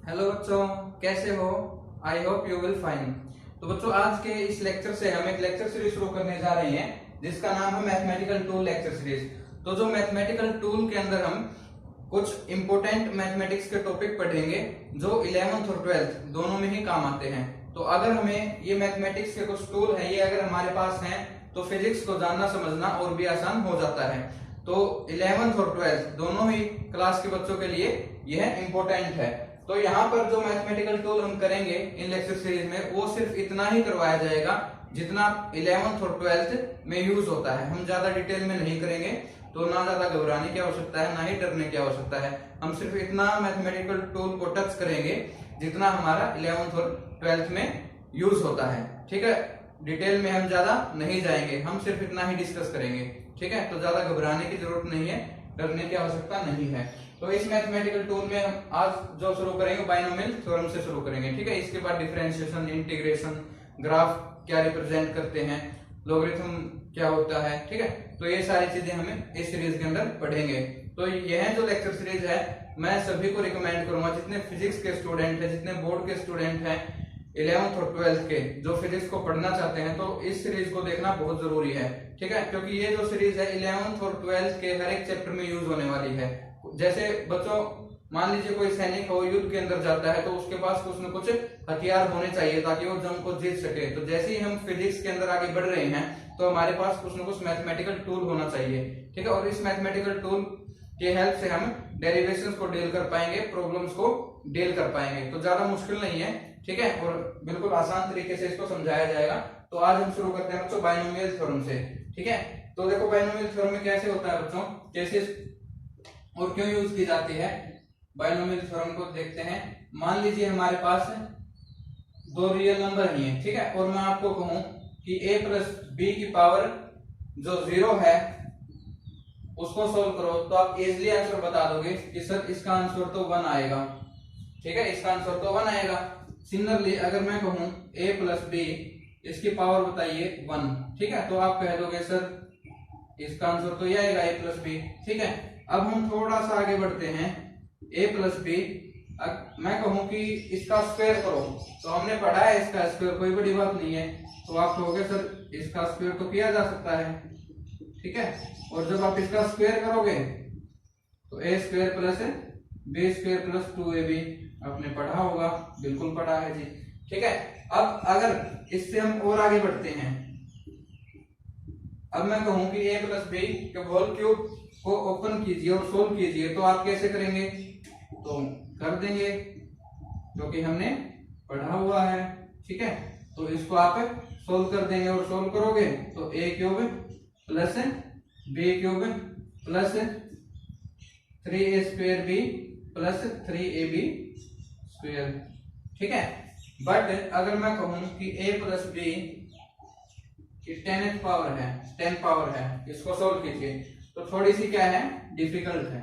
Hello बच्चों, कैसे हो? I hope you will fine. तो बच्चों, आज के इस लेक्चर से हम एक लेक्चर सीरीज शुरू करने जा रहे हैं जिसका नाम है मैथमेटिकल टूल लेक्चर सीरीज। तो जो मैथमेटिकल टूल के अंदर हम कुछ इंपोर्टेंट मैथमेटिक्स के टॉपिक पढ़ेंगे जो 11th और 12th दोनों में ही काम आते हैं। तो अगर हमें ये मैथमेटिक्स के कुछ टूल है, ये अगर हमारे पास हैं तो फिजिक्स को जानना समझना और भी आसान हो जाता है। तो 11th और 12th दोनों ही क्लास के बच्चों के लिए यह इंपॉर्टेंट है। तो यहाँ पर जो मैथमेटिकल टूल हम करेंगे इन लेक्चर सीरीज में, वो सिर्फ इतना ही करवाया जाएगा जितना 11th और 12th में यूज होता है। हम ज्यादा डिटेल में नहीं करेंगे, तो ना ज्यादा घबराने की आवश्यकता है, ना ही डरने की आवश्यकता है। हम सिर्फ इतना मैथमेटिकल टूल को टच करेंगे जितना हमारा 11th और 12th में यूज होता है। ठीक है, डिटेल में हम ज्यादा नहीं जाएंगे, हम सिर्फ इतना ही डिस्कस करेंगे। ठीक है, तो ज्यादा घबराने की जरूरत नहीं है, डरने की आवश्यकता नहीं है। तो इस मैथमेटिकल टूल में हम आज जो शुरू करेंगे बाइनोमियल थ्योरम से शुरू करेंगे। ठीक है, इसके बाद डिफरेंशिएशन, इंटीग्रेशन, ग्राफ क्या रिप्रेजेंट करते हैं, लोगरिथम क्या होता है। ठीक है, तो ये सारी चीजें हमें इस सीरीज के अंदर पढ़ेंगे। तो यह जो लेक्चर सीरीज है, मैं सभी को रिकमेंड करूंगा, जितने फिजिक्स के स्टूडेंट है, जितने बोर्ड के स्टूडेंट हैं 11th और 12th के, जो फिजिक्स को पढ़ना चाहते हैं, तो इस सीरीज को देखना बहुत जरूरी है। ठीक है, क्योंकि ये जो सीरीज है 11th और 12th के हर एक चैप्टर में यूज होने वाली है। जैसे बच्चों, मान लीजिए कोई सैनिक हो, युद्ध के अंदर जाता है, तो उसके पास कुछ न कुछ हथियार होने चाहिए ताकि वो जंग को जीत सके। तो जैसे ही हम फिजिक्स के अंदर आगे बढ़ रहे हैं, तो हमारे पास कुछ न कुछ मैथमेटिकल टूल होना चाहिए। ठीक है, और इस मैथमेटिकल टूल के हेल्प से हम डेरिवेशंस को डील कर पाएंगे, प्रॉब्लम्स को डील कर पाएंगे। तो ज्यादा मुश्किल नहीं है। ठीक है, और बिल्कुल आसान तरीके से इसको समझाया जाएगा। तो आज हम शुरू करते हैं बच्चों बाइनोमियल थ्योरम से। ठीक है, तो देखो बाइनोमियल थ्योरम में कैसे होता है बच्चों, कैसे और क्यों यूज की जाती है। बाइनोमियल थ्योरम को देखते हैं। मान लीजिए हमारे पास दो रियल नंबर ही है। ठीक है, और मैं आपको कहूं कि a प्लस बी की पावर जो 0 है उसको सोल्व करो, तो आप इजिली आंसर बता दोगे कि सर इसका आंसर तो 1 आएगा। ठीक है, इसका आंसर तो 1 आएगा। सिमिलरली अगर मैं कहूं a प्लस बी, इसकी पावर बताइए 1। ठीक है, तो आप कह दोगे सर इसका आंसर तो ये आएगा a प्लस बी। ठीक है, अब हम थोड़ा सा आगे बढ़ते हैं। a प्लस बी, मैं कहूं कि इसका स्क्वायर करो, तो हमने पढ़ा है इसका स्क्वायर, कोई बड़ी बात नहीं है। तो आप कहोगे सर इसका स्क्वायर तो किया जा सकता है। ठीक है, और जब आप इसका स्क्वायर करोगे तो a square plus B square plus 2ab, आपने पढ़ा होगा, बिल्कुल पढ़ा है जी। ठीक है, अब अगर इससे हम और आगे बढ़ते हैं, अब मैं कहूं कि a प्लस बी के होल क्यूब को ओपन कीजिए और सोल्व कीजिए, तो आप कैसे करेंगे? तो कर देंगे, क्योंकि हमने पढ़ा हुआ है। ठीक है, तो इसको आप सोल्व कर देंगे और सोल्व करोगे तो a cube plus B cube plus 3a square B plus 3ab square. ठीक है, बट अगर मैं कहूं कि a प्लस बी की 10th पावर है, 10 पावर है, इसको सोल्व कीजिए, तो थोड़ी सी क्या है, डिफिकल्ट है।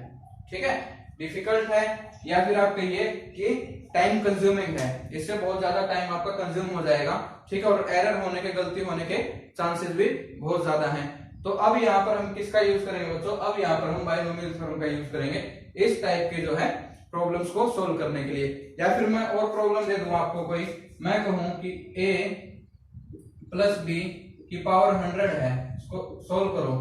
ठीक है, डिफिकल्ट है, या फिर आप कहिए कि टाइम कंज्यूमिंग है, इससे बहुत ज्यादा टाइम आपका कंज्यूम हो जाएगा। ठीक है, और एरर होने के, गलती होने के चांसेस भी बहुत ज्यादा हैं। तो अब यहाँ पर हम किसका यूज करेंगे बच्चों? अब यहाँ पर हम बाइनोमियल थ्योरम का यूज करेंगे इस टाइप के जो है प्रॉब्लम्स को सोल्व करने के लिए। या फिर मैं और प्रॉब्लम दे दूं आपको कोई, मैं कहूं कि a प्लस बी की पावर 100 है, इसको सोल्व करो।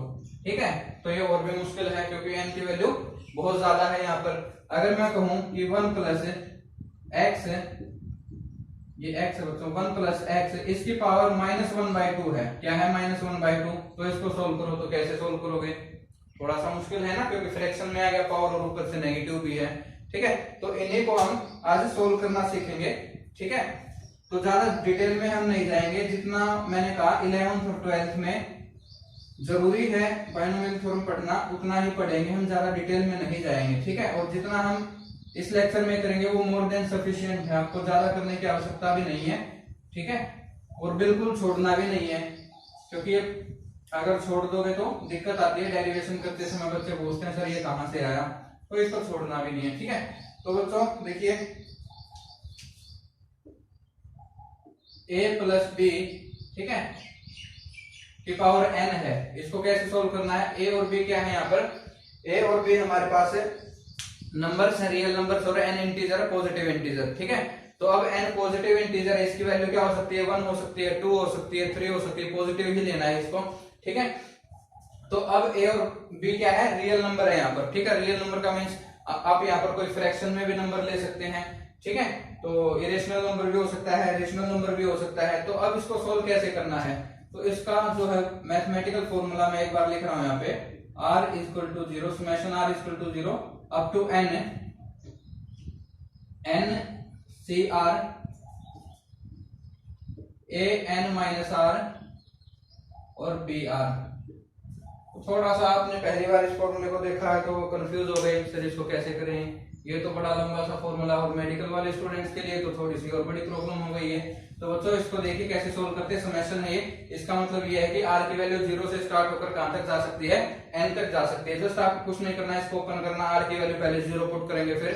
ठीक है, तो ये और भी मुश्किल है क्योंकि n की वैल्यू बहुत ज्यादा है यहाँ पर। अगर मैं कहूं कि 1 प्लस एक्स, ये x है बच्चों, 1 प्लस एक्स, इसकी पावर -1/2 है। क्या है? -1/2। तो इसको सोल्व करो, तो कैसे सोल्व करोगे? थोड़ा सा मुश्किल है ना, क्योंकि फ्रैक्शन में आ गया पावर और ऊपर से नेगेटिव भी है। ठीक है, तो इन्हीं को हम आज सोल्व करना सीखेंगे। ठीक है, तो ज्यादा डिटेल में हम नहीं जाएंगे, जितना मैंने कहा 11th और 12th में जरूरी है बाइनोमियल थ्योरम पढ़ना, उतना ही पढ़ेंगे, हम ज्यादा डिटेल में नहीं जाएंगे। ठीक है, और जितना हम इस लेक्चर में करेंगे वो मोर देन सफिशिएंट है, आपको ज्यादा करने की आवश्यकता भी नहीं है। ठीक है, और बिल्कुल छोड़ना भी नहीं है, क्योंकि अगर छोड़ दोगे तो दिक्कत आती है। डेरिवेशन करते समय बच्चे पूछते हैं सर ये कहां से आया, तो इसको छोड़ना भी नहीं है। ठीक है, तो बच्चों देखिए a प्लस बी, ठीक है, की पावर n है, इसको कैसे सोल्व करना है? a और b क्या है यहाँ पर? a और b हमारे पास है नंबर्स है, रियल नंबर्स और n इंटीजर पॉजिटिव इंटीजर, ठीक है। तो अब n पॉजिटिव इंटीजर है, इसकी वैल्यू क्या हो सकती है, 1 हो सकती है, 2 हो सकती है, 3 हो सकती है, पॉजिटिव ही लेना है इसको, ठीक है। तो अब a और b क्या है, रियल नंबर है यहाँ पर, ठीक है। रियल नंबर का मीन्स आप यहाँ पर कोई फ्रैक्शन में भी नंबर ले सकते हैं, ठीक है। तो इरेशनल नंबर भी हो सकता है, रेशनल नंबर भी हो सकता है। तो अब इसको सोल्व कैसे करना है, तो इसका जो है मैथमेटिकल फॉर्मूला मैं एक बार लिख रहा हूं यहाँ पे, r equal to 0 summation r equal to 0 up to n C R a n minus r और b r। थोड़ा सा आपने पहली बार इस फॉर्मूले को देखा है तो कंफ्यूज हो गए सर इसको कैसे करें, ये तो बड़ा लंबा सा फॉर्मूला, और मेडिकल वाले स्टूडेंट्स के लिए तो थोड़ी सी और बड़ी प्रॉब्लम हो गई है। तो बच्चों इसको देखिए कैसे सोल्व करते हैं। समेशन है ये, इसका मतलब ये है कि r की वैल्यू 0 से स्टार्ट होकर कहां तक जा सकती है, n तक जा सकती है। जस्ट आपको कुछ नहीं करना है, इसको ओपन करना, r की वैल्यू पहले 0 पुट करेंगे, फिर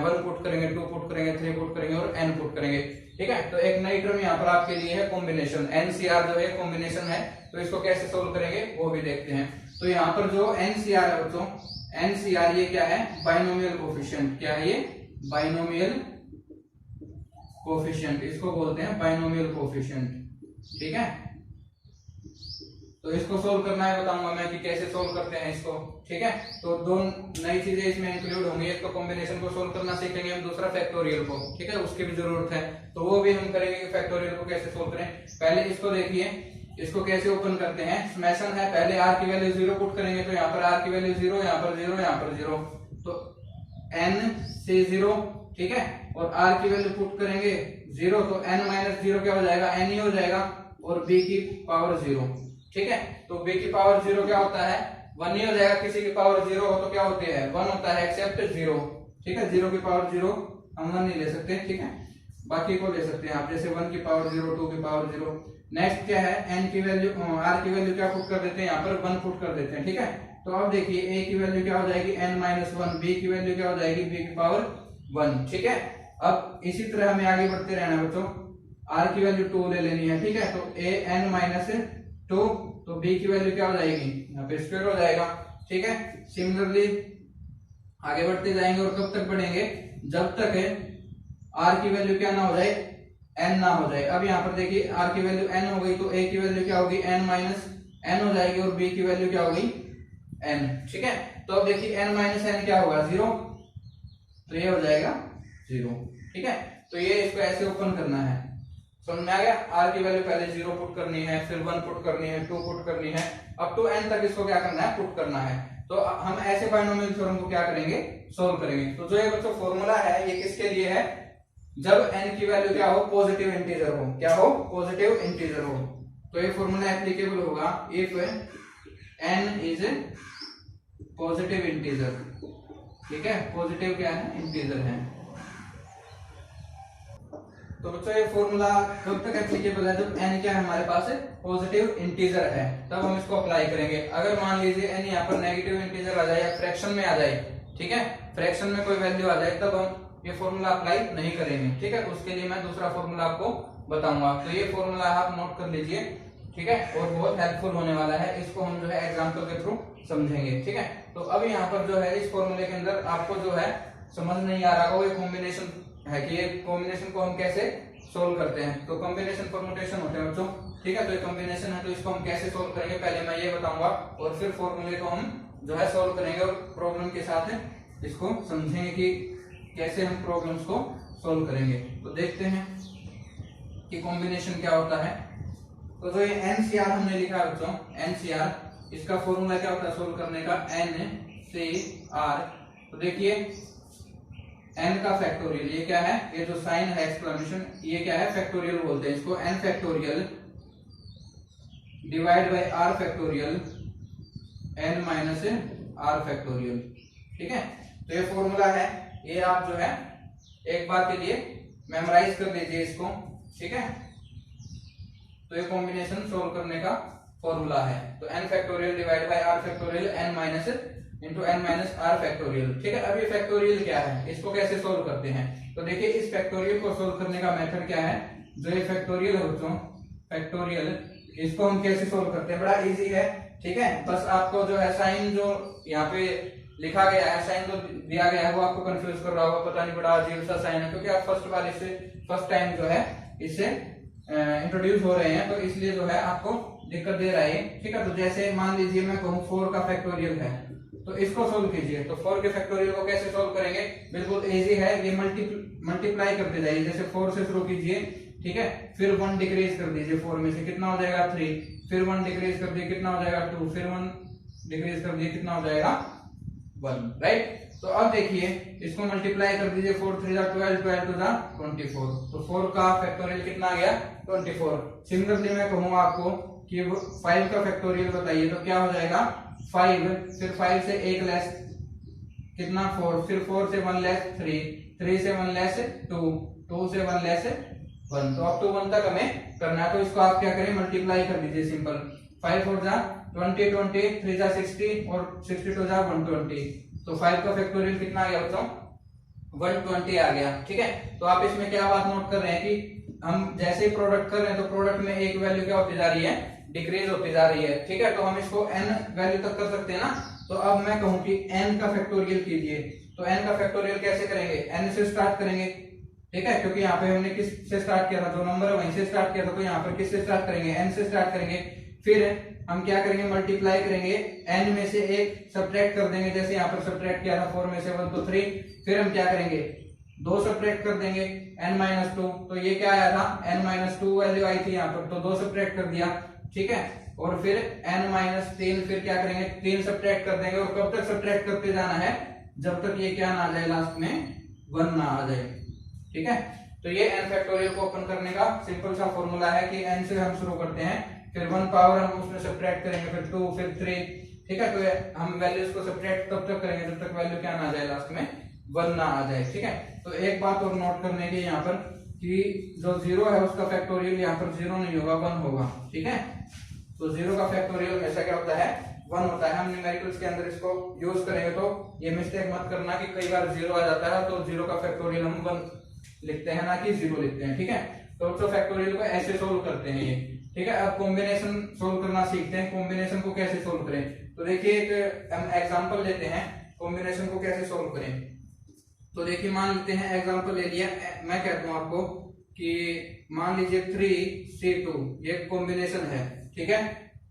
1 पुट करेंगे, 2 पुट करेंगे, 3 पुट करेंगे और n पुट करेंगे, ठीक है। तो एक नई टर्म यहाँ पर आपके लिए है कॉम्बिनेशन, NCR जो है कॉम्बिनेशन है। तो इसको कैसे सोल्व करेंगे वो भी देखते हैं। तो यहाँ पर जो NCR है बच्चों, NCR ये क्या है, बाइनोमियल कोफिशिएंट, क्या है ये, बाइनोमियल कोफिशिएंट, इसको बोलते हैं बाइनोमियल कोफिशिएंट, ठीक है। तो इसको सोल्व करना है, बताऊंगा मैं कि कैसे सोल्व करते हैं इसको, ठीक है। तो दो नई चीजें इसमें इंक्लूड होंगी, एक तो कॉम्बिनेशन को सोल्व करना सीखेंगे हम, दूसरा फैक्टोरियल को, ठीक है, उसकी भी जरूरत है, तो वो भी हम करेंगे कि फैक्टोरियल को कैसे सोल्व करें। पहले इसको देखिए, इसको कैसे ओपन करते हैं। समेशन है, पहले r की वैल्यू 0 पुट करेंगे, तो यहाँ पर r की वैल्यू 0, यहाँ पर 0, यहाँ पर 0, तो n से 0, ठीक है, और r की वैल्यू पुट करेंगे 0, तो n माइनस 0 क्या हो जाएगा, n ही हो जाएगा, और b की पावर 0, ठीक है। तो b की पावर 0 क्या होता है, 1 ही हो जाएगा। किसी की पावर 0 हो तो क्या होती है, 1 होता है, एक्सेप्ट 0, ठीक है। 0 की पावर 0 हम 1 नहीं ले सकते, ठीक है, बाकी को ले सकते हैं आप, जैसे 1 की पावर 0, 2 की पावर 0। नेक्स्ट क्या है, n की वैल्यू, r की वैल्यू क्या पुट कर देते हैं, यहाँ पर 1 पुट कर देते हैं, ठीक है। तो अब देखिए a की वैल्यू क्या हो जाएगी, n माइनस 1, b की वैल्यू क्या हो जाएगी, b की पावर 1, ठीक है। अब इसी तरह हमें आगे बढ़ते रहना बच्चों, r की वैल्यू 2 ले लेनी है, ठीक है। तो a n माइनस 2, तो b की वैल्यू क्या हो जाएगी, यहाँ पे स्क्वायर हो जाएगा, ठीक है। सिमिलरली आगे बढ़ते जाएंगे, और कब तक बढ़ेंगे, जब तक r की वैल्यू क्या ना हो जाए, n ना हो जाए। अब यहाँ पर देखिए r की वैल्यू n हो गई, तो a की वैल्यू क्या होगी, n माइनस n हो जाएगी, और b की वैल्यू क्या होगी, n, ठीक है। तो अब देखिए n माइनस n क्या होगा, 0, तो ये हो जाएगा 0, ठीक है। तो ये इसको ऐसे ओपन करना है, समझ में आ गया। r की वैल्यू पहले 0 पुट करनी है, फिर 1 पुट करनी है, 2 पुट करनी है, अप टू n तक इसको क्या करना है, पुट करना है। तो हम ऐसे बाइनोमियल थ्योरम को क्या करेंगे, सोल्व करेंगे। तो जो ये बच्चों फॉर्मूला है, ये किसके लिए है, जब n की वैल्यू क्या हो, पॉजिटिव इंटीजर हो, क्या हो, पॉजिटिव इंटीजर हो। तो ये फॉर्मूला एप्लीकेबल होगा if n is positive integer, ठीक है, पॉजिटिव क्या है, इंटीजर है। तो बच्चों ये फॉर्मूला कब तक एप्लीकेबल है, जब n क्या है हमारे पास पॉजिटिव इंटीजर है, तब हम इसको अप्लाई करेंगे। अगर मान लीजिए n यहाँ पर नेगेटिव इंटीजर आ जाए या फ्रैक्शन में आ जाए, ठीक है, फ्रैक्शन में कोई वैल्यू आ जाए, तब हम ये फॉर्मूला अप्लाई नहीं करेंगे, ठीक है। उसके लिए मैं दूसरा फॉर्मूला आपको बताऊंगा। तो ये फॉर्मूला आप नोट कर लीजिए, ठीक है, और बहुत हेल्पफुल होने वाला है। इसको हम जो है एग्जाम्पल के थ्रू समझेंगे, ठीक है। तो अब यहाँ पर जो है इस फॉर्मूले के अंदर आपको जो है समझ नहीं आ रहा होगा, ये कॉम्बिनेशन है कि ये कॉम्बिनेशन को हम कैसे सोल्व करते हैं। तो कॉम्बिनेशन परमुटेशन होते हैं बच्चों, ठीक है। तो ये कॉम्बिनेशन है, तो इसको हम कैसे सोल्व करेंगे पहले मैं ये बताऊंगा, और फिर फॉर्मूले को हम जो है सोल्व करेंगे, और प्रॉब्लम के साथ इसको समझेंगे कि कैसे हम प्रॉब्लम्स को सोल्व करेंगे। तो देखते हैं कि कॉम्बिनेशन क्या होता है। तो जो ये NCR हमने लिखा है बच्चों, NCR, इसका फॉर्मूला क्या होता है सोल्व करने का, NCR। तो देखिए n का फैक्टोरियल, ये क्या है, ये जो साइन है एक्सक्लेमेशन, ये क्या है, फैक्टोरियल बोलते हैं इसको, n factorial divide by r factorial n minus r factorial, ठीक है। तो ये फॉर्मूला है, ये आप जो है एक बार के लिए मेमोराइज कर लीजिए इसको, ठीक है। तो ये कॉम्बिनेशन सोल्व करने का फॉर्मूला है। तो n factorial divide by r factorial n minus into n minus r factorial, ठीक है। अब ये फैक्टोरियल क्या है, इसको कैसे सोल्व करते हैं। तो देखिए इस फैक्टोरियल को सोल्व करने का मेथड क्या है, जो ये फैक्टोरियल है बच्चों, फैक्टोरियल, इसको हम कैसे सोल्व करते हैं, बड़ा इजी है, ठीक है। बस आपको जो है साइन जो यहाँ पे लिखा गया है, साइन तो दिया गया है, वो आपको कंफ्यूज कर रहा होगा, पता नहीं बड़ा अजीब सा साइन है, क्योंकि आप फर्स्ट टाइम जो है इससे इंट्रोड्यूस हो रहे हैं, तो इसलिए जो है आपको दिक्कत दे रहा है। ठीक है, तो जैसे मान लीजिए मैं कहूँ 4 का फैक्टोरियल है, तो इसको सोल्व कीजिए। तो 4 के फैक्टोरियल को कैसे सोल्व करेंगे, बिल्कुल इजी है, ये मल्टीप्लाई करते जाइए। जैसे 4 से शुरू कीजिए, ठीक है, फिर 1 डिक्रीज कर दीजिए, 4 में से कितना हो जाएगा 3, फिर 1 डिक्रीज कर दिए कितना हो जाएगा 2, फिर 1 डिक्रीज कर दिए कितना हो जाएगा 1, राइट। तो अब देखिए इसको मल्टीप्लाई कर दीजिए, 4 3 12, 12 2 24, तो 4 का फैक्टोरियल कितना आ गया 24। सिमिलरली मैं कहूंगा आपको कि 5 का फैक्टोरियल बताइए, तो क्या हो जाएगा 5, फिर 5 से 1 लेस कितना 4, फिर 4 से 1 लेस 3, 3 से 1 लेस 2, 2 से 1 लेस 1, तो अप टू 1 तक हमें करना है। तो इसको आप क्या करें, मल्टीप्लाई कर दीजिए, सिंपल 5 4 जा 20, 20 3 जा 60 और 62 जा 120, तो 5 का फैक्टोरियल कितना आ गया बच्चों 120 आ गया। ठीक है, तो आप इसमें क्या बात नोट कर रहे हैं कि हम जैसे ही प्रोडक्ट कर रहे हैं तो प्रोडक्ट में एक वैल्यू क्या होती जा रही है, डिक्रीज होती जा रही है। ठीक है, तो हम इसको n वैल्यू तक कर सकते हैं ना। तो अब मैं कहूं कि n का फैक्टोरियल कीजिए, तो n का फैक्टोरियल कैसे करेंगे, n से स्टार्ट करेंगे। ठीक है, क्योंकि यहाँ पे हमने किस से स्टार्ट किया था, जो नंबर है वहीं से स्टार्ट किया था, तो यहाँ पर किस से स्टार्ट करेंगे, n से स्टार्ट करेंगे। फिर हम क्या करेंगे, मल्टीप्लाई करेंगे, n में से 1 सब्ट्रैक्ट कर देंगे, जैसे यहाँ पर सब्ट्रैक्ट किया था 4 में से 1 तो 3, फिर हम क्या करेंगे 2 सब्ट्रैक्ट कर देंगे n-2, तो ये क्या आया था n-2 वैल्यू आई थी यहाँ पर, तो 2 सब्ट्रैक्ट कर दिया। ठीक है, और फिर n-3, फिर क्या करेंगे 3 सब्ट्रैक्ट कर देंगे, और कब तक सब्ट्रैक्ट करते जाना है, जब तक ये क्या ना आ जाए, लास्ट में 1 ना आ जाए। ठीक है, तो ये n फैक्टोरियल को ओपन करने का सिंपल सा फॉर्मूला है कि n से हम शुरू करते हैं, फिर 1 पावर हम उसमें सब्ट्रैक्ट करेंगे, फिर 2, फिर 3। ठीक है, तो हम वैल्यूज को सब्ट्रैक्ट तब तक करेंगे जब तक वैल्यू क्या ना आ जाए, लास्ट में 1 ना आ जाए। ठीक है, तो एक बात और नोट करने की यहाँ पर कि जो 0 है उसका फैक्टोरियल यहाँ पर 0 नहीं होगा, 1 होगा। ठीक है, तो 0 का फैक्टोरियल हमेशा क्या होता है 1 होता है। हम न्यूमेरिकल्स के अंदर इसको यूज करेंगे तो ये मिस्टेक मत करना कि कई बार 0 आ जाता है, तो 0 का फैक्टोरियल हम 1 लिखते हैं ना कि 0 लिखते हैं। ठीक है, तो फैक्टोरियल को ऐसे सोल्व करते हैं ये। ठीक है, अब कॉम्बिनेशन सोल्व करना सीखते हैं, कॉम्बिनेशन को कैसे सोल्व करें। तो देखिए एक हम एग्जांपल लेते हैं, कॉम्बिनेशन को कैसे सोल्व करें। तो देखिए मान लेते हैं एग्जांपल ले लिया, मैं कहता हूं आपको कि मान लीजिए 3C2 ये कॉम्बिनेशन है। ठीक है,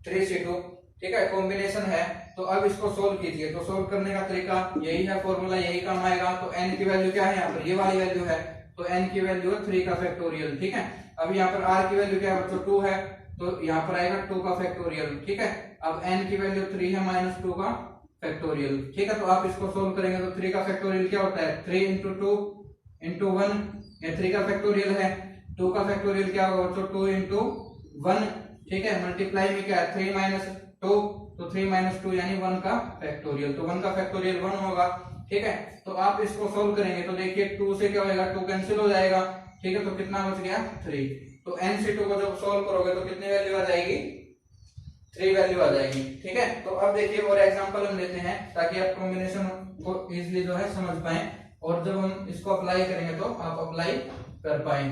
3C2 ठीक है कॉम्बिनेशन है। तो अब इसको सोल्व कीजिए, तो सोल्व करने का तरीका यही है, फॉर्मूला यही काम आएगा। तो n की वैल्यू क्या है यहाँ पर, ये वाली वैल्यू है, तो n की वैल्यू है 3 का फैक्टोरियल। ठीक है, अब यहाँ पर r की वैल्यू क्या है बच्चों 2 है, तो यहाँ पर आएगा 2 का फैक्टोरियल। ठीक है, अब n की वैल्यू 3 है -2 का फैक्टोरियल। ठीक है, तो आप इसको सोल्व करेंगे तो 3 का फैक्टोरियल क्या होता है 3 × 2 × 1, ये 3 का फैक्टोरियल है। 2 का फैक्टोरियल क्या होगा बच्चों 2 × 1। ठीक है, मल्टीप्लाई में क्या है 3 - 2, तो 3 - 2 यानी 1 का फैक्टोरियल, तो 1 का फैक्टोरियल 1 होगा। ठीक है, तो आप इसको सोल्व करेंगे तो देखिए 2 से क्या होगा 2 कैंसिल हो जाएगा। ठीक है, तो कितना बच गया 3। तो n/2 को जब सोल्व करोगे तो कितनी वैल्यू आ जाएगी 3 वैल्यू आ जाएगी। ठीक है, तो अब देखिए और एग्जांपल हम लेते हैं ताकि आप कॉम्बिनेशन को इजीली जो है समझ पाएं, और जब हम इसको अप्लाई करेंगे तो आप अप्लाई कर पाएं।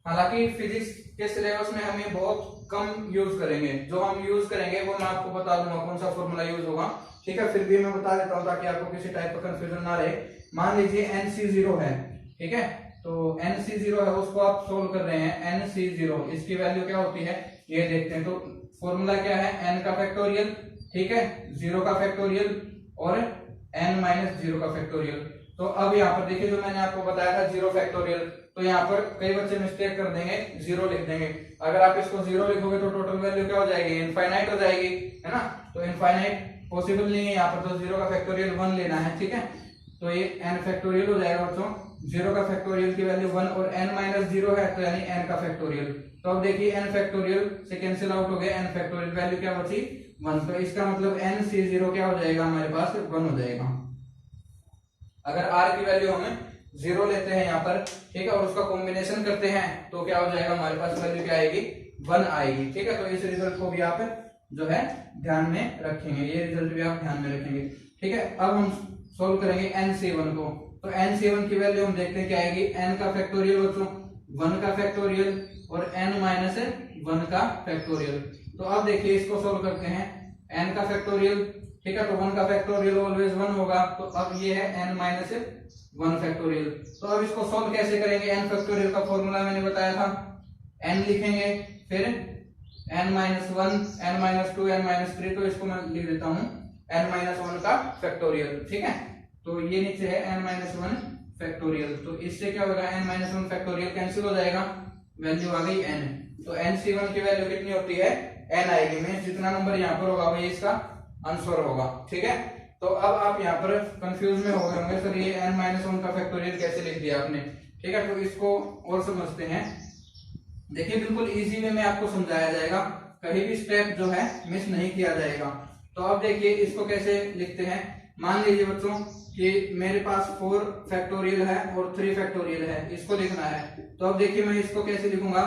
हालांकि फिजिक्स के सिलेबस में हम ये बहुत कम यूज करेंगे, जो हम यूज करेंगे वो मैं आपको बता दूंगा कौन सा फॉर्मूला यूज होगा। ठीक है, फिर भी मैं बता देता हूं ताकि आपको किसी टाइप का कंफ्यूजन ना रहे। मान लीजिए NC0 है। ठीक है, तो NC0 है उसको आप सोल्व कर रहे हैं, NC0 इसकी वैल्यू क्या होती है ये देखते हैं। तो फॉर्मूला क्या है n का फैक्टोरियल, ठीक है 0 का फैक्टोरियल और n-0 का फैक्टोरियल। तो अब यहाँ पर देखिए जो मैंने आपको बताया था 0 फैक्टोरियल, तो यहाँ पर कई बच्चे मिस्टेक कर देंगे 0 लिख देंगे। अगर आप इसको 0 लिखोगे तो टोटल वैल्यू क्या हो जाएगी इनफाइनाइट हो जाएगी, है ना। तो इनफाइनाइट पॉसिबल नहीं है यहाँ पर, तो 0 का फैक्टोरियल 1 लेना है। ठीक है, तो ये n फैक्टोरियल हो जाएगा बच्चों, 0 का फैक्टोरियल की वैल्यू 1 और n-0 है तो यानी n का फैक्टोरियल। तो अब देखिए n फैक्टोरियल से कैंसिल आउट हो गया, n फैक्टोरियल वैल्यू क्या बची 1, तो इसका मतलब NC0 क्या हो जाएगा हमारे पास 1 हो जाएगा। अगर r की वैल्यू हम 0 लेते हैं यहाँ पर, ठीक है, और उसका कॉम्बिनेशन करते हैं तो क्या हो जाएगा हमारे पास वैल्यू क्या आएगी 1 आएगी। ठीक है, तो इस रिजल्ट को भी आप जो है ध्यान में रखेंगे, ये रिजल्ट भी आप ध्यान में रखेंगे। ठीक है, अब हम सोल्व करेंगे NC1 को, तो NC1 की वैल्यू हम देखते हैं क्या आएगी, n का फैक्टोरियल बच्चों 1 का फैक्टोरियल और n-1 का फैक्टोरियल। तो अब देखिए इसको सोल्व करते हैं, n का फैक्टोरियल ठीक है, तो 1 का फैक्टोरियल ऑलवेज 1 होगा, तो अब ये है n माइनस 1 फैक्टोरियल। तो अब इसको सॉल्व कैसे करेंगे, n फैक्टोरियल का फॉर्मूला मैंने बताया था, n लिखेंगे, फिर n minus 1, n minus 2, n minus 3, तो इसको मैं लिख देता हूँ n माइनस 1 का फैक्टोरियल। ठीक है, तो ये नीचे है n माइनस 1 फैक्टोरियल, तो इससे क्या होगा, n माइनस 1 फैक्टोरियल कैंसिल हो जाएगा, वैल्यू आ गई n। तो nc1 की वैल्यू कितनी होती है, n आएगी, मींस जितना नंबर यहाँ पर होगा वही इसका आंसर होगा। ठीक है, तो अब आप यहाँ पर कंफ्यूज में हो गए होंगे, सर ये n माइनस 1 का फैक्टोरियल कैसे लिख दिया आपने। ठीक है, तो इसको और समझते हैं। देखिए बिल्कुल इजी वे में आपको समझाया जाएगा, कहीं भी स्टेप जो है मिस नहीं किया जाएगा। तो अब देखिए इसको कैसे लिखते हैं। मान लीजिए बच्चों कि मेरे पास 4 फैक्टोरियल है और 3 फैक्टोरियल है, इसको लिखना है। तो अब देखिए मैं इसको कैसे लिखूंगा,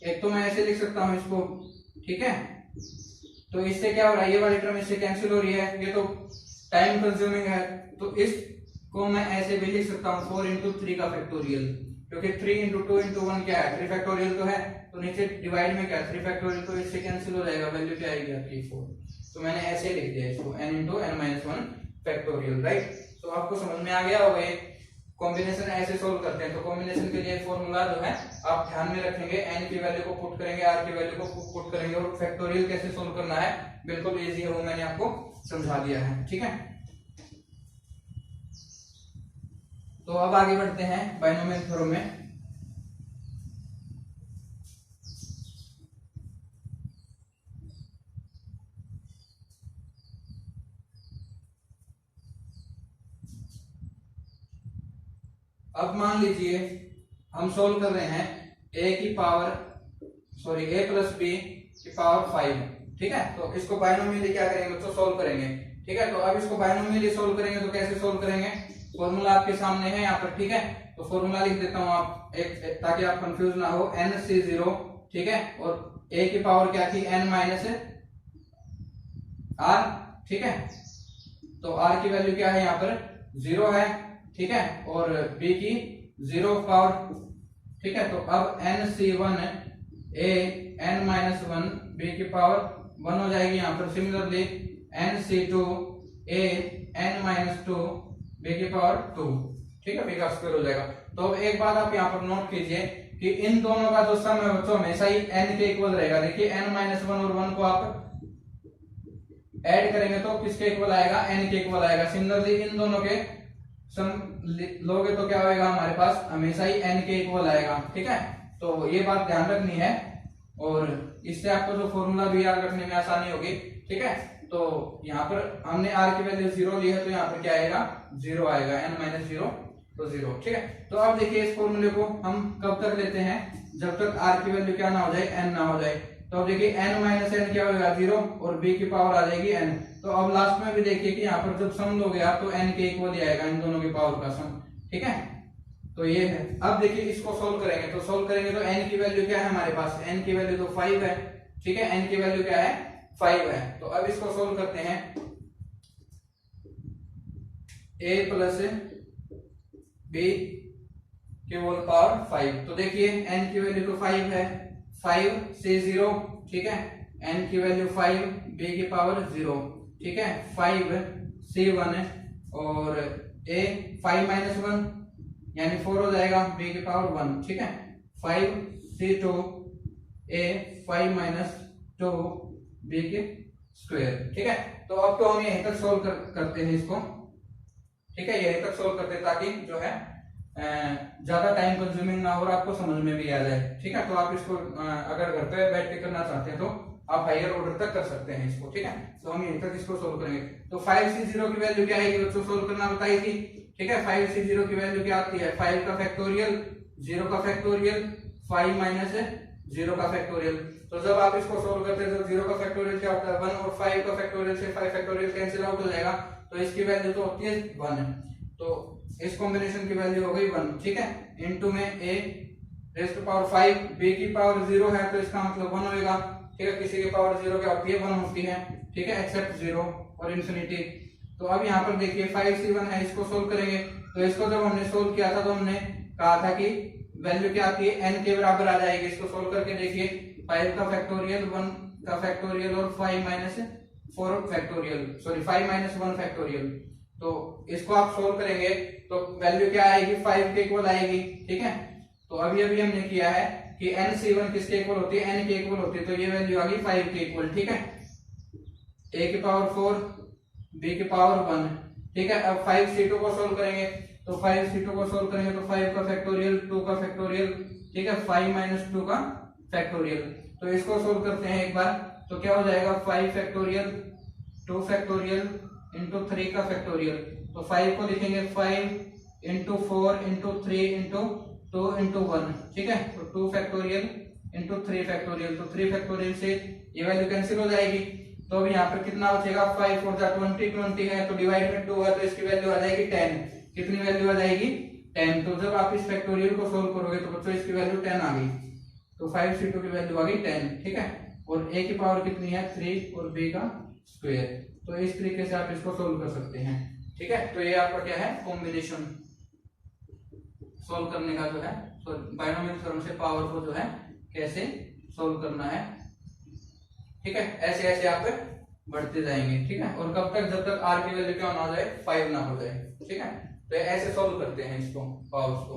एक तो मैं ऐसे लिख सकता हूं इसको, ठीक है, तो इससे क्या हो रहा है, ये वाली टर्म इससे कैंसिल हो रही है, ये तो टाइम कंज्यूमिंग है, तो इसको मैं ऐसे भी लिख सकता हूँ 4 इंटू 3 का फैक्टोरियल, क्योंकि 3 इंटू 2 इंटू 1 क्या है, 3 फैक्टोरियल तो है, तो नीचे डिवाइड में क्या है 3 फैक्टोरियल, तो इससे कैंसिल हो जाएगा, वैल्यू क्या आएगी आपकी 4। तो मैंने ऐसे लिख दिया इसको n into n minus 1 factorial, right. तो आपको समझ में आ गया होगा ये कॉम्बिनेशन ऐसे सोल्व करते हैं। तो कॉम्बिनेशन के लिए फॉर्मूला जो है आप ध्यान में रखेंगे, n की वैल्यू को पुट करेंगे, r की वैल्यू को पुट करेंगे, और फैक्टोरियल कैसे सोल्व करना है बिल्कुल इजी है, वो मैंने आपको समझा दिया है। ठीक है, तो अब आगे बढ़ते हैं बाइनोमियल थ्योरम में। अब मान लीजिए हम सोल्व कर रहे हैं a प्लस b की पावर 5। ठीक है, तो इसको बाइनोमियली क्या करेंगे बच्चों, सोल्व करेंगे। ठीक है, तो अब इसको बाइनोमियली सोल्व करेंगे, तो कैसे सोल्व करेंगे, फॉर्मूला आपके सामने है यहाँ पर। ठीक है, तो फॉर्मूला लिख देता हूँ आप एक, ताकि आप कंफ्यूज ना हो, nc0। ठीक है, और a की पावर क्या थी, n माइनस r। ठीक है, तो r की वैल्यू क्या है यहाँ पर 0 है। ठीक है, और b की 0 पावर। ठीक है, तो अब nc1 a n minus 1 b की पावर 1 हो जाएगी यहाँ पर। Similarly nc2 a n minus 2 b की पावर 2। ठीक है, b का स्क्वायर हो जाएगा। तो अब एक बात आप यहाँ पर नोट कीजिए कि इन दोनों का जो सम है बच्चों हमेशा ही n के इक्वल रहेगा। देखिए n माइनस 1 और 1 को आप ऐड करेंगे तो किसके इक्वल आएगा, n के इक्वल आएगा। सिमिलरली इन दोनों के सम लोगे तो क्या होगा, हमारे पास हमेशा ही n के इक्वल आएगा। ठीक है, तो ये बात ध्यान रखनी है, और इससे आपको जो फॉर्मूला भी याद रखने में आसानी होगी। ठीक है, तो यहाँ पर हमने r की वैल्यू 0 ली है, तो यहाँ पर क्या आएगा, 0 आएगा, n माइनस 0 तो 0। ठीक है, तो अब देखिए इस फॉर्मूले को हम कब तक लेते हैं, जब तक r की वैल्यू क्या ना हो जाए, n ना हो जाए। तो अब देखिए n माइनस n क्या होगा, 0, और b की पावर आ जाएगी n। तो अब लास्ट में भी देखिए कि यहाँ पर जब सम लोगे आप तो n के इक्वल ही आएगा, इन दोनों की पावर का सम। ठीक है, तो ये है। अब देखिए इसको सोल्व करेंगे, तो सोल्व करेंगे तो n की वैल्यू क्या है हमारे पास, n की वैल्यू तो 5 है। ठीक है, n की वैल्यू क्या है, 5 है। तो अब इसको सोल्व करते हैं, a प्लस b की होल पावर 5। तो देखिए n की वैल्यू तो 5 है, 5 से 0। ठीक है, n की वैल्यू 5, b की पावर 0। ठीक है, 5 से 1, और a 5 माइनस 1 यानी 4 हो जाएगा, b की पावर 1। ठीक है, 5 से 2, a 5 माइनस 2 b के स्क्वायर। ठीक है, तो अब तो हम यहीं तक सोल्व करते हैं इसको। ठीक है, यहीं तक सोल्व करते हैं ताकि जो है ज्यादा टाइम कंज्यूमिंग ना हो और आपको समझ में भी आ जाए। ठीक है, तो आप इसको अगर घर पे बैठ के करना चाहते हैं तो आप हायर ऑर्डर तक कर सकते हैं इसको। ठीक है, तो हम यहीं तक इसको सोल्व करेंगे। तो 5 से 0 की वैल्यू क्या आएगी बच्चों, सोल्व करना बताई थी। ठीक है, 5 से 0 की वैल्यू क्या आती है, 5 का फैक्टोरियल, 0 का फैक्टोरियल, 5 माइनस 0 का फैक्टोरियल। तो जब आप इसको सोल्व करते हैं तो 0 का फैक्टोरियल क्या होता है 1, और 5 का फैक्टोरियल से 5 फैक्टोरियल कैंसिल आउट हो जाएगा, तो इसकी वैल्यू तो होती है 1। तो इस कॉम्बिनेशन की वैल्यू हो गई 1। ठीक है, इनटू में a raise to power 5, b की पावर 0 है तो इसका मतलब 1 होगा। ठीक है, किसी की पावर 0 क्या होती है, 1 होती है। ठीक है, एक्सेप्ट 0 और इंफिनिटी। तो अब यहाँ पर देखिए 5c1 है, इसको सोल्व करेंगे। तो इसको जब हमने सोल्व किया था तो हमने कहा था कि वैल्यू क्या आती है, n के बराबर आ जाएगी। इसको सोल्व करके देखिए, 5 का फैक्टोरियल, 1 का फैक्टोरियल और 5 minus 4 factorial, sorry 5 minus 1 factorial. तो इसको आप सोल्व करेंगे तो वैल्यू क्या आएगी, 5 के इक्वल आएगी। ठीक है, तो अभी अभी हमने किया है कि nc1 किसके इक्वल होती है, n के इक्वल होती है, तो ये वैल्यू आ गई 5 के इक्वल। ठीक है, a की पावर 4 b की पावर 1। ठीक है, अब 5c2 को सोल्व करेंगे तो 5c2 को सोल्व करेंगे तो 5 का फैक्टोरियल, 2 का फैक्टोरियल, ठीक है, 5 माइनस 2 का फैक्टोरियल। तो इसको सोल्व करते हैं एक बार, तो क्या हो जाएगा 5 फैक्टोरियल 2 फैक्टोरियल इंटू 3 का फैक्टोरियल। तो 5 को लिखेंगे 5 इंटू 4 इंटू 3 इंटू 2 इंटू 1। ठीक है, तो 2 फैक्टोरियल इंटू 3 फैक्टोरियल, तो 3 फैक्टोरियल से ये वैल्यू कैंसिल हो जाएगी। तो अब यहाँ पर कितना बचेगा, 5 4 20 20 है, तो डिवाइड में 2 है, तो इसकी वैल्यू आ जाएगी 10। कितनी वैल्यू आ जाएगी, 10। तो जब आप इस फैक्टोरियल को सोल्व करोगे तो बच्चों इसकी वैल्यू 10 आ गई, तो 5c2 की वैल्यू आ गई 10। ठीक है, और a की पावर कितनी है 3 और b का स्क्वायर। तो इस तरीके से आप इसको सोल्व कर सकते हैं। ठीक है, तो ये आपका क्या है, कॉम्बिनेशन सोल्व करने का जो है, तो बायनोमियल थ्योरम से पावर को जो है कैसे सोल्व करना है। ठीक है, ऐसे ऐसे आप बढ़ते जाएंगे। ठीक है, और कब तक, जब तक r की वैल्यू क्या ना हो जाए, 5 ना हो जाए। ठीक है, तो ऐसे सोल्व करते हैं इसको, पावर्स को।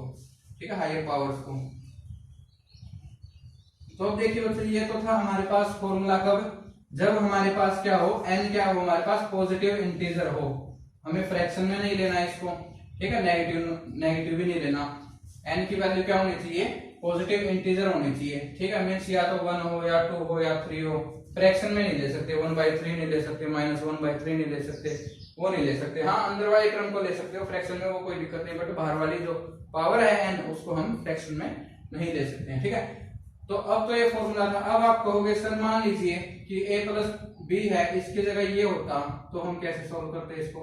ठीक है, हायर पावर्स को। तो अब देखिए बच्चों, ये तो था हमारे पास फॉर्मूला, कब, जब हमारे पास क्या हो, n क्या हो, हमारे पास पॉजिटिव इंटीजर हो। हमें फ्रैक्शन में नहीं लेना इसको। ठीक है, नेगेटिव भी नहीं लेना। n की वैल्यू क्या होनी चाहिए, पॉजिटिव इंटीजर होनी चाहिए। ठीक है, मीन्स या तो 1 हो या 2 हो या 3 हो। फ्रैक्शन में नहीं ले सकते, 1/3 नहीं ले सकते, -1/3 नहीं ले सकते, वो नहीं ले सकते। हाँ, अंदर वाले क्रम को ले सकते हो फ्रैक्शन में, वो कोई दिक्कत नहीं, बट बाहर वाली जो पावर है n, उसको हम फ्रैक्शन में नहीं ले सकते हैं। ठीक है, तो अब तो ये फॉर्मूला था। अब आप कहोगे सर मान लीजिए कि a प्लस b है, इसकी जगह ये होता, तो हम कैसे सोल्व करते इसको।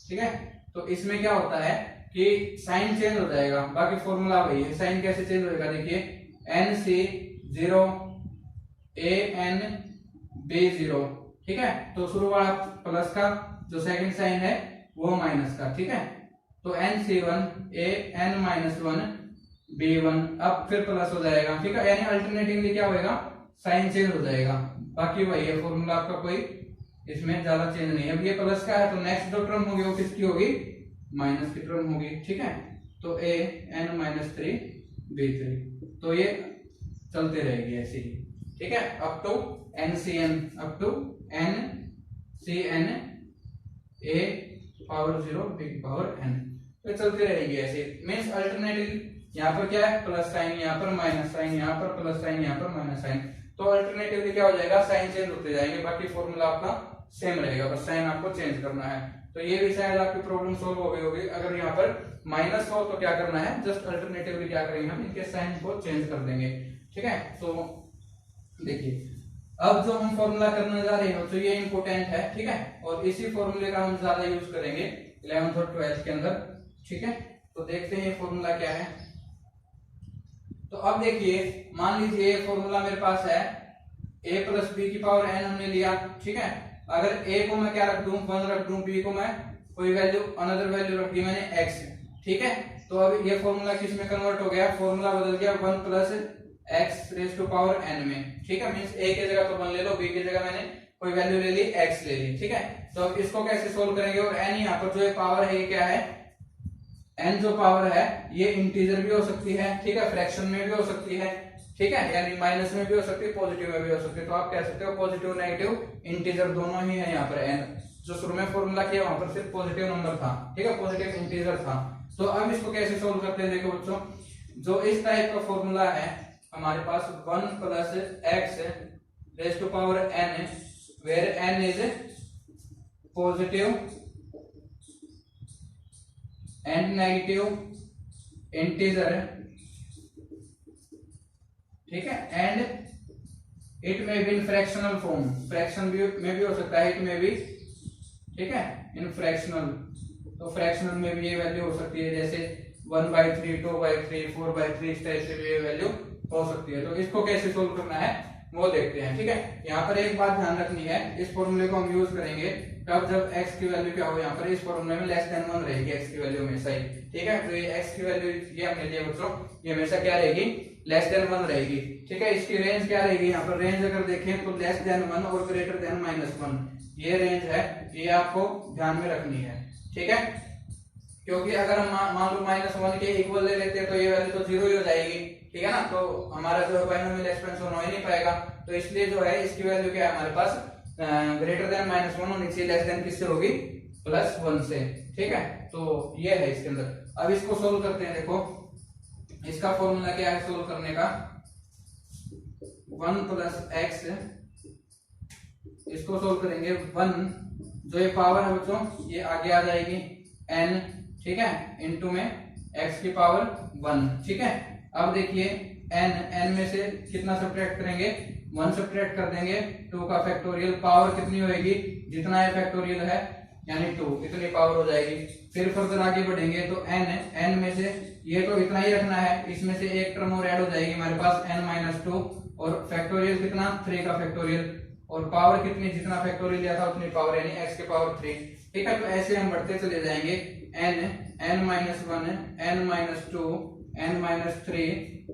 ठीक है, तो इसमें क्या होता है कि साइन चेंज हो जाएगा, बाकी फॉर्मूला वही है। साइन कैसे चेंज होगा, देखिए nc0 an b0। ठीक है, तो शुरू वाला प्लस का, जो सेकंड साइन है वो माइनस का। ठीक है, तो nc1 an-1 b1, अब फिर प्लस हो जाएगा। ठीक है, यानी अल्टरनेटिवली क्या होएगा, साइन चेंज हो जाएगा, बाकी वही है फॉर्मूला आपका, कोई इसमें ज्यादा चेंज नहीं है। अब ये प्लस का है, तो नेक्स्ट जो टर्म होगी वो किसकी होगी, माइनस की टर्म होगी। ठीक है, तो an-3 b3, तो ये चलते रहेगी ऐसे ही। ठीक है, up to ncn, up to ncn a power 0 b की पावर n, तो चलते रहेगी ऐसे। मीन्स अल्टरनेटिव, यहाँ पर क्या है प्लस साइन, यहाँ पर माइनस साइन, यहाँ पर प्लस साइन, यहाँ पर माइनस साइन, तो अल्टरनेटिवली क्या हो जाएगा, साइन चेंज होते जाएंगे, बाकी फॉर्मूला आपका सेम रहेगा, बस साइन आपको चेंज करना है। तो ये भी शायद आपकी प्रॉब्लम सोल्व हो गई होगी। अगर यहाँ पर माइनस हो तो क्या करना है, जस्ट अल्टरनेटिवली क्या करेंगे, हम इनके साइन को चेंज कर देंगे। ठीक है, तो देखिए अब जो हम फॉर्मूला करने जा रहे हैं तो ये इंपोर्टेंट है। ठीक है, और इसी फॉर्मूले का हम ज्यादा यूज करेंगे 11th और 12th के अंदर। ठीक है, तो देखते हैं ये फॉर्मूला क्या है। तो अब देखिए, मान लीजिए ये फॉर्मूला मेरे पास है, a प्लस बी की पावर n हमने लिया। ठीक है, अगर a को मैं क्या रख दूं, 1 रख दूं, b को मैं कोई वैल्यू, अनदर वैल्यू रख दी मैंने x। ठीक है, तो अब ये फॉर्मूला किस में कन्वर्ट हो गया, फॉर्मूला बदल गया 1 plus x raise to power n में। ठीक है, मींस a की जगह तो 1 ले लो, b की जगह मैंने कोई वैल्यू ले ली, x ले ली। ठीक है, तो अब इसको कैसे सोल्व करेंगे, और n यहाँ पर जो ये पावर है ये क्या है, n जो पावर है ये इंटीजर भी हो सकती है। ठीक है, फ्रैक्शन में भी हो सकती है। ठीक है, यानी माइनस में भी हो सकती है, पॉजिटिव में भी हो सकती है। तो आप कह सकते हो पॉजिटिव नेगेटिव इंटीजर दोनों ही है यहाँ पर। n जो शुरू में फॉर्मूला किया वहां पर सिर्फ पॉजिटिव नंबर था। ठीक है, पॉजिटिव इंटीजर था। तो अब इसको कैसे सोल्व करते हैं, देखो बच्चों, जो इस टाइप का फॉर्मूला है हमारे पास 1 plus x raise to power n, where n is positive and negative integer. ठीक है, and it may be in fractional form, fraction में भी हो सकता है, इट में भी। ठीक है, इन फ्रैक्शनल, तो फ्रैक्शनल में भी ये वैल्यू हो सकती है, जैसे 1/3, 2/3, 4/3, इस टाइप से भी ये वैल्यू हो सकती है। तो इसको कैसे सोल्व करना है वो देखते हैं। ठीक है, यहाँ पर एक बात ध्यान रखनी है, इस फॉर्मूले को हम यूज करेंगे तब जब x की वैल्यू क्या हो, यहाँ पर इस फॉर्मूले में लेस देन 1 रहेगी x की वैल्यू हमेशा ही, ठीक है। तो ये x की वैल्यू ये हमने लिए बच्चों, ये हमेशा क्या रहेगी, लेस देन 1 रहेगी, ठीक है। इसकी रेंज क्या रहेगी, यहाँ पर रेंज अगर देखें तो लेस देन 1 और ग्रेटर देन -1, ये रेंज है, ये आपको ध्यान में रखनी है, ठीक है। क्योंकि अगर हम मान लो -1 के इक्वल ले लेते हैं तो ये वैल्यू तो 0 ही हो जाएगी, ठीक है ना। तो हमारा जो है बाइनोमियल एक्सपेंशन हो ही नहीं पाएगा। तो इसलिए जो है इसकी वैल्यू क्या है हमारे पास, ग्रेटर देन -1 होनी चाहिए, लेस देन किससे होगी, +1 से, ठीक है। तो ये है इसके अंदर। अब इसको सोल्व करते हैं। देखो इसका फॉर्मूला क्या है सोल्व करने का, 1 + x, इसको सोल्व करेंगे 1, जो ये पावर है बच्चों ये आगे आ जाएगी n, ठीक है, इनटू में x की पावर 1, ठीक है। अब देखिए n में से कितना सब्ट्रैक्ट करेंगे, 1 सब्ट्रैक्ट कर देंगे, 2 का फैक्टोरियल, पावर कितनी होगी, जितना ये फैक्टोरियल है यानी 2, इतनी पावर हो जाएगी। फिर फर्दर आगे बढ़ेंगे तो n में से ये तो इतना ही रखना है, इसमें से एक टर्म और ऐड हो जाएगी हमारे पास n-2, और फैक्टोरियल कितना, 3 का फैक्टोरियल, और पावर कितनी, जितना फैक्टोरियल लिया था उतनी पावर यानी x की पावर 3, ठीक है। तो ऐसे हम बढ़ते चले जाएंगे, n-1, n-2, n-3,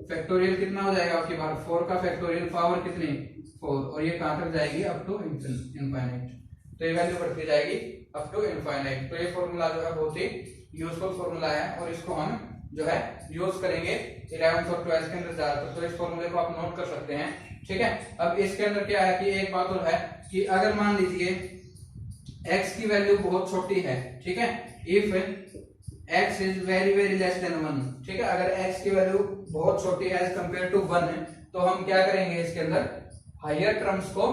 फैक्टोरियल कितना हो जाएगा आपकी बार, 4 का फैक्टोरियल, पावर कितनी 4, और ये कहां तक जाएगी, अप टू इनफाइनाइट। तो ये वैल्यू बढ़ती जाएगी अप टू इनफाइनाइट। तो ये फॉर्मूला जो है बहुत ही यूजफुल फॉर्मूला है, और इसको हम जो है यूज करेंगे 11th और 12th के अंदर ज्यादातर। तो इस फॉर्मूले को आप नोट कर सकते हैं, ठीक है। अब इसके अंदर क्या है कि एक बात और है कि अगर मान लीजिए x की वैल्यू बहुत छोटी है, ठीक है, if x is very very less then 1, ठीक है, अगर x की वैल्यू बहुत छोटी है एज कंपेयर टू 1 तो हम क्या करेंगे, इसके अंदर हायर टर्म्स को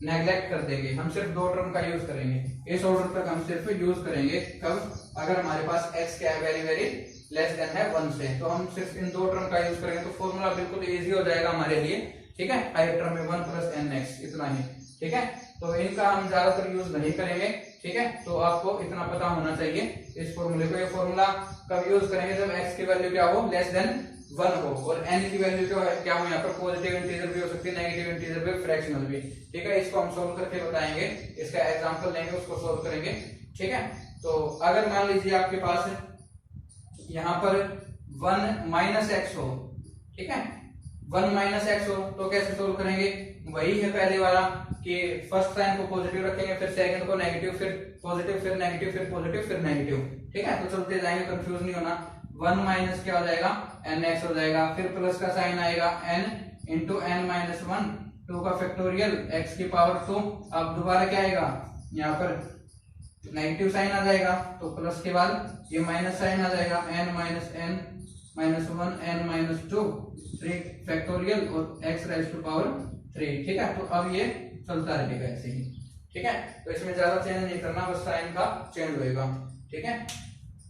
नेग्लेक्ट कर देंगे, हम सिर्फ 2 टर्म का यूज करेंगे। इस ऑर्डर तक हम सिर्फ यूज करेंगे कब, अगर हमारे पास x क्या है, वेरी वेरी लेस देन है 1 से, तो हम सिर्फ इन 2 टर्म का यूज करेंगे। तो फॉर्मूला बिल्कुल इजी हो जाएगा हमारे लिए, ठीक है। हायर टर्म में 1 + nx, इतना ही, ठीक है। तो इनका हम ज्यादातर यूज नहीं करेंगे, ठीक है। तो आपको इतना पता होना चाहिए इस फॉर्मूले को। ये फॉर्मूला कब यूज करेंगे, जब x की वैल्यू क्या हो, लेस देन 1 हो, और n की वैल्यू क्या हो, यहाँ पर पॉजिटिव इंटीजर भी हो सकती है, नेगेटिव इंटीजर भी, फ्रैक्शनल भी, ठीक है। इसको हम सोल्व करके बताएंगे, इसका एग्जांपल लेंगे, उसको सोल्व करेंगे, ठीक है। तो अगर मान लीजिए आपके पास यहाँ पर 1 - x हो, ठीक है, 1 - x हो, तो कैसे सोल्व करेंगे, वही है पहले वाला कि फर्स्ट साइन को पॉजिटिव रखेंगे, फिर सेकंड को नेगेटिव, फिर पॉजिटिव, फिर नेगेटिव, फिर पॉजिटिव, फिर नेगेटिव, ठीक है। तो चलते जाएंगे, कंफ्यूज नहीं होना। 1 - क्या हो जाएगा, nx हो जाएगा, फिर प्लस का साइन आएगा n इंटू n-1, 2 का फैक्टोरियल, x की पावर 2, अब दोबारा क्या आएगा, यहाँ पर नेगेटिव साइन आ जाएगा, तो प्लस के बाद ये माइनस साइन आ जाएगा, n-1 n-2, 3 फैक्टोरियल और x⁻3, ठीक है। तो अब ये चलता रहेगा ऐसे ही, ठीक है। तो इसमें ज्यादा चेंज नहीं करना, बस साइन का चेंज होएगा, ठीक है।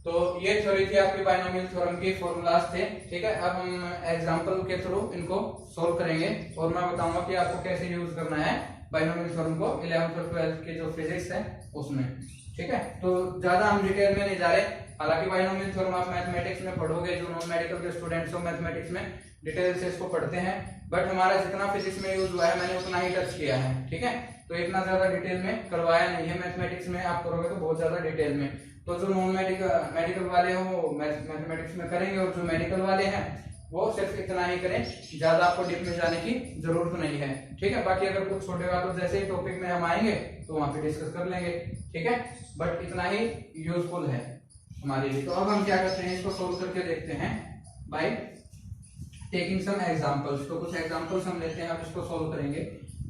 तो ये थ्योरी थी आपकी बाइनोमियल थ्योरम की, फॉर्मूलाज थे, ठीक है। अब हम एग्जांपल के थ्रू इनको सोल्व करेंगे, और मैं बताऊंगा कि आपको कैसे यूज करना है बाइनोमियल थ्योरम को 11th और 12th के जो फिजिक्स है उसमें, ठीक है। तो ज्यादा हम डिटेल में नहीं जा रहे, हालांकि बाइनोमियल थ्योरम आप मैथमेटिक्स में पढ़ोगे, जो नॉन मेडिकल के स्टूडेंट्स हो मैथमेटिक्स में डिटेल से इसको पढ़ते हैं, बट हमारा जितना फिजिक्स में यूज हुआ है मैंने उतना ही टच किया है, ठीक है। तो इतना ज्यादा डिटेल में करवाया नहीं है, मैथमेटिक्स में आप करोगे तो बहुत ज्यादा डिटेल में। तो जो नॉन मेडिकल वाले हो वो मैथमेटिक्स में करेंगे, और जो मेडिकल वाले हैं वो सिर्फ इतना ही करें, ज्यादा आपको डीप में जाने की जरूरत नहीं है, ठीक है। बाकी अगर कुछ छोड़ेगा तो जैसे ही टॉपिक में हम आएंगे तो वहां पे डिस्कस कर लेंगे, ठीक है। बट इतना ही यूजफुल है हमारे लिए। तो अब हम क्या करते हैं, इसको सोल्व करके देखते हैं बाय टेकिंग सम एग्जांपल्स। तो कुछ एग्जांपल्स हम लेते हैं, अब इसको सोल्व करेंगे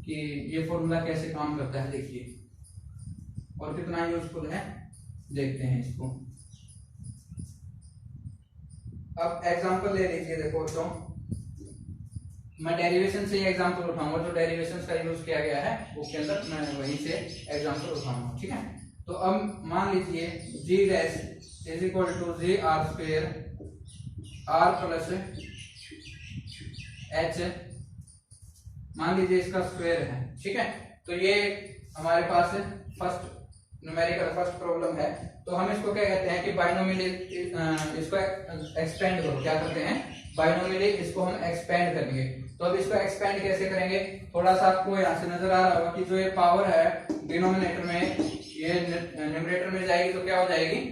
कि ये फॉर्मूला कैसे काम करता है, देखिए, और कितना यूजफुल है, देखते हैं इसको। अब एग्जांपल ले लीजिए, देखो तो मैं डेरिवेशन से एग्जांपल उठाऊंगा, जो डेरिवेशन का यूज किया गया है बुक के अंदर, मैं वहीं से एग्जांपल उठाऊंगा, ठीक है। तो अब मान लीजिए g dash is equal to g r square r plus h, मान लीजिए इसका स्क्वायर है, ठीक है। तो ये हमारे पास फर्स्ट न्यूमेरिकल फर्स्ट प्रॉब्लम है। तो हम इसको क्या कहते हैं कि बाइनोमियली इसको एक्सपेंड करो, क्या करते हैं, बाइनोमियली इसको हम एक्सपेंड करेंगे। तो अब इसको एक्सपेंड कैसे करेंगे, थोड़ा सा आपको यहाँ से नजर आ रहा होगा कि जो ये पावर है डिनोमिनेटर में ये न्यूमरेटर में जाएगी तो क्या हो जाएगी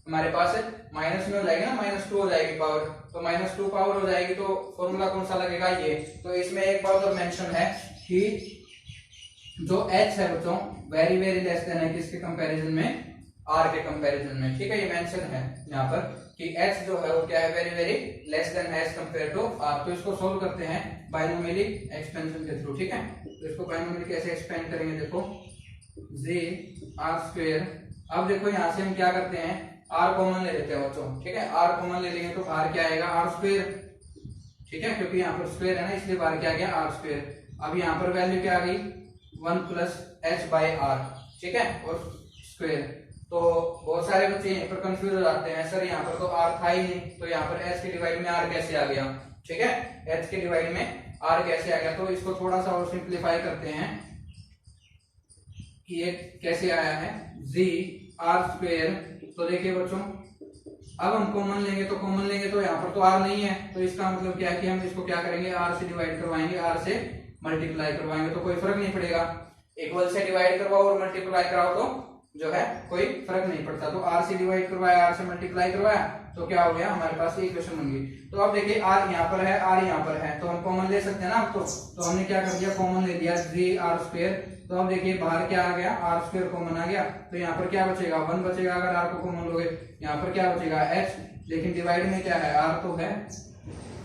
हमारे पास, माइनस में हो जाएगी ना, -2 हो जाएगी पावर, तो -2 पावर हो जाएगी, तो फॉर्मूला कौन सा लगेगा ये। तो इसमें एक बात और मेंशन है कि जो h है बच्चों वेरी वेरी लेस देन है किसके कंपैरिजन में, r के कंपैरिजन में, ठीक है। ये मेंशन है यहाँ पर कि h जो है वो क्या है, वेरी वेरी लेस देन है एज कंपेयर टू r। तो इसको सोल्व करते हैं बायनोमियली एक्सपेंशन के थ्रू, ठीक है। तो इसको बायनोमियली कैसे एक्सपेंड करेंगे, देखो जी r स्क्वायर। अब देखो यहाँ से हम क्या करते हैं, r कॉमन ले लेते हैं बच्चों, ठीक है। r कॉमन ले लेंगे तो बाहर क्या आएगा, r स्क्वायर, ठीक है, क्योंकि यहाँ पर स्क्वायर है ना इसलिए बाहर क्या आ गया, r स्क्वायर। अब यहाँ पर वैल्यू क्या आ गई, 1 प्लस एच बाई आर, ठीक है, और स्क्वायर। तो बहुत सारे बच्चे यहाँ पर कंफ्यूज हो जाते हैं, सर यहाँ पर तो r था ही नहीं, तो यहाँ पर h के डिवाइड में r कैसे आ गया, ठीक है, h के डिवाइड में r कैसे आ गया। तो इसको थोड़ा सा और सिंप्लीफाई करते हैं कि ये कैसे आया है, जी आर स्क्वायर। तो देखिए बच्चों अब हम कॉमन लेंगे तो यहाँ पर तो r नहीं है, तो इसका मतलब क्या है कि हम इसको क्या करेंगे, r से डिवाइड करवाएंगे, r से मल्टीप्लाई करवाएंगे, तो कोई फर्क नहीं पड़ेगा। इक्वल से डिवाइड करवाओ और मल्टीप्लाई कराओ तो जो है कोई फर्क नहीं पड़ता। तो r से डिवाइड करवाया, r से मल्टीप्लाई करवाया, तो क्या हो गया हमारे पास ये इक्वेशन बन गई। तो अब देखिए r यहाँ पर है, r यहाँ पर है, तो हम कॉमन ले सकते हैं ना। तो हमने क्या कर दिया, कॉमन ले लिया, 3r स्क्वायर। तो अब देखिए बाहर क्या आ गया, r स्क्वायर कॉमन आ गया, तो यहाँ पर क्या बचेगा, 1 बचेगा अगर r को कॉमन लोगे। यहाँ पर क्या बचेगा, h, लेकिन डिवाइड में क्या है, r तो है,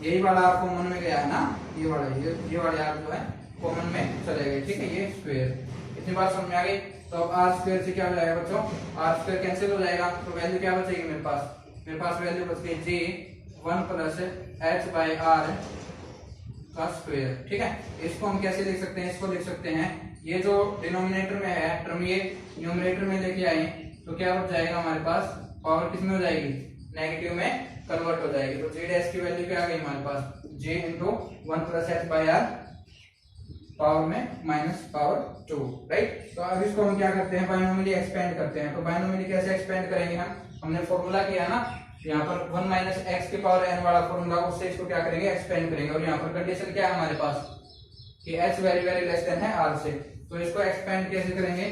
यही वाला r कॉमन में गया है ना, ये वाला r जो है कॉमन में चले गए, ठीक है, ये स्क्वायर। इतनी बात समझ में आ गई। तो अब r स्क्वायर से क्या हो जाएगा बच्चों, r स्क्वायर कैंसिल हो जाएगा, तो वैल्यू क्या बचेगी मेरे पास वैल्यू बच गई जी 1 प्लस एच बाई आर का स्क्वायर, ठीक है। इसको हम कैसे लिख सकते हैं, इसको लिख सकते हैं, ये जो डिनोमिनेटर में है टर्म ये न्यूमरेटर में लेके आए तो क्या बच जाएगा हमारे पास, पावर किस में हो जाएगी, नेगेटिव में कन्वर्ट हो जाएगी। तो जी डैश की वैल्यू क्या आ गई हमारे पास, j इंटू 1 प्लस एच बाई आर पावर में माइनस पावर 2, राइट। तो अब इसको हम क्या करते हैं, बायनोमियली एक्सपेंड करते हैं। तो बायनोमियली कैसे एक्सपेंड करेंगे हमने फॉर्मूला किया ना, यहाँ पर 1 माइनस एक्स के पावर n वाला फॉर्मूला, उससे इसको क्या करेंगे, एक्सपेंड करेंगे। और यहाँ पर कंडीशन क्या है हमारे पास कि h very very less than है r से, तो इसको एक्सपेंड कैसे करेंगे,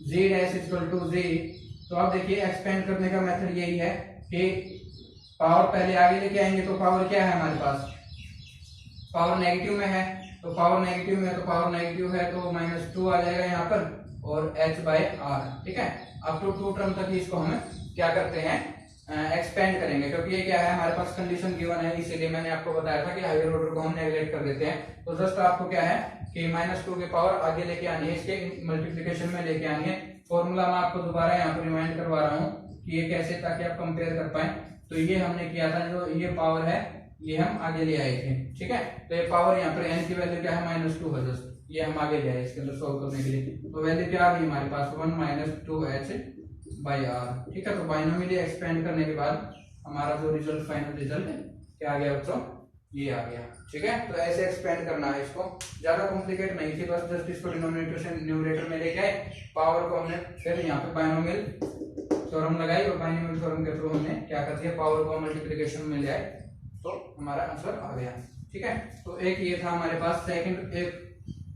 g dash equal to g। तो अब देखिए एक्सपेंड करने का मेथड यही है कि पावर पहले आगे लेके आएंगे, तो पावर क्या है हमारे पास, पावर नेगेटिव में है, तो पावर नेगेटिव में, तो पावर नेगेटिव है तो -2 आ जाएगा यहाँ पर, और h बाई आर, ठीक है। अब टू 2 टर्म तक इसको हम क्या करते हैं, एक्सपेंड करेंगे, क्योंकि ये क्या है हमारे पास कंडीशन गिवन है, इसीलिए मैंने आपको बताया था कि हायर ऑर्डर को हम नेगलेक्ट कर देते हैं। तो जस्ट आपको क्या है कि -2 के पावर आगे लेके आनी है, इसके मल्टीप्लिकेशन में लेके आनी है। फॉर्मूला मैं आपको दोबारा यहाँ पर रिमाइंड करवा रहा हूँ कि ये कैसे, ताकि आप कंपेयर कर पाए। तो ये हमने किया था, जो ये पावर है ये हम आगे ले आए थे, ठीक है। तो ये पावर यहाँ पर n की वैल्यू क्या है, -2 है, जस्ट ये हम आगे ले आए इसके अंदर सोल्व करने के लिए। तो वैल्यू क्या आ गई हमारे पास, 1 माइनस 2h बाई आर, ठीक है। तो बायनोमियली एक्सपेंड करने के बाद हमारा जो रिजल्ट, फाइनल रिजल्ट क्या आ गया बच्चों, ये आ गया, ठीक है। तो ऐसे एक्सपेंड करना है इसको, ज्यादा कॉम्प्लिकेट नहीं थी, बस जस्ट इसको डिनोमिनेटर से न्यूमरेटर में लेके आए, पावर को हमने फिर यहाँ पे बायनोमियल थ्योरम लगाई, और बायनोमियल थ्योरम के थ्रू हमने क्या कर दिया, पावर को मल्टीप्लिकेशन में ले आए, तो हमारा आंसर आ गया, ठीक है। तो एक ये था हमारे पास। सेकंड एक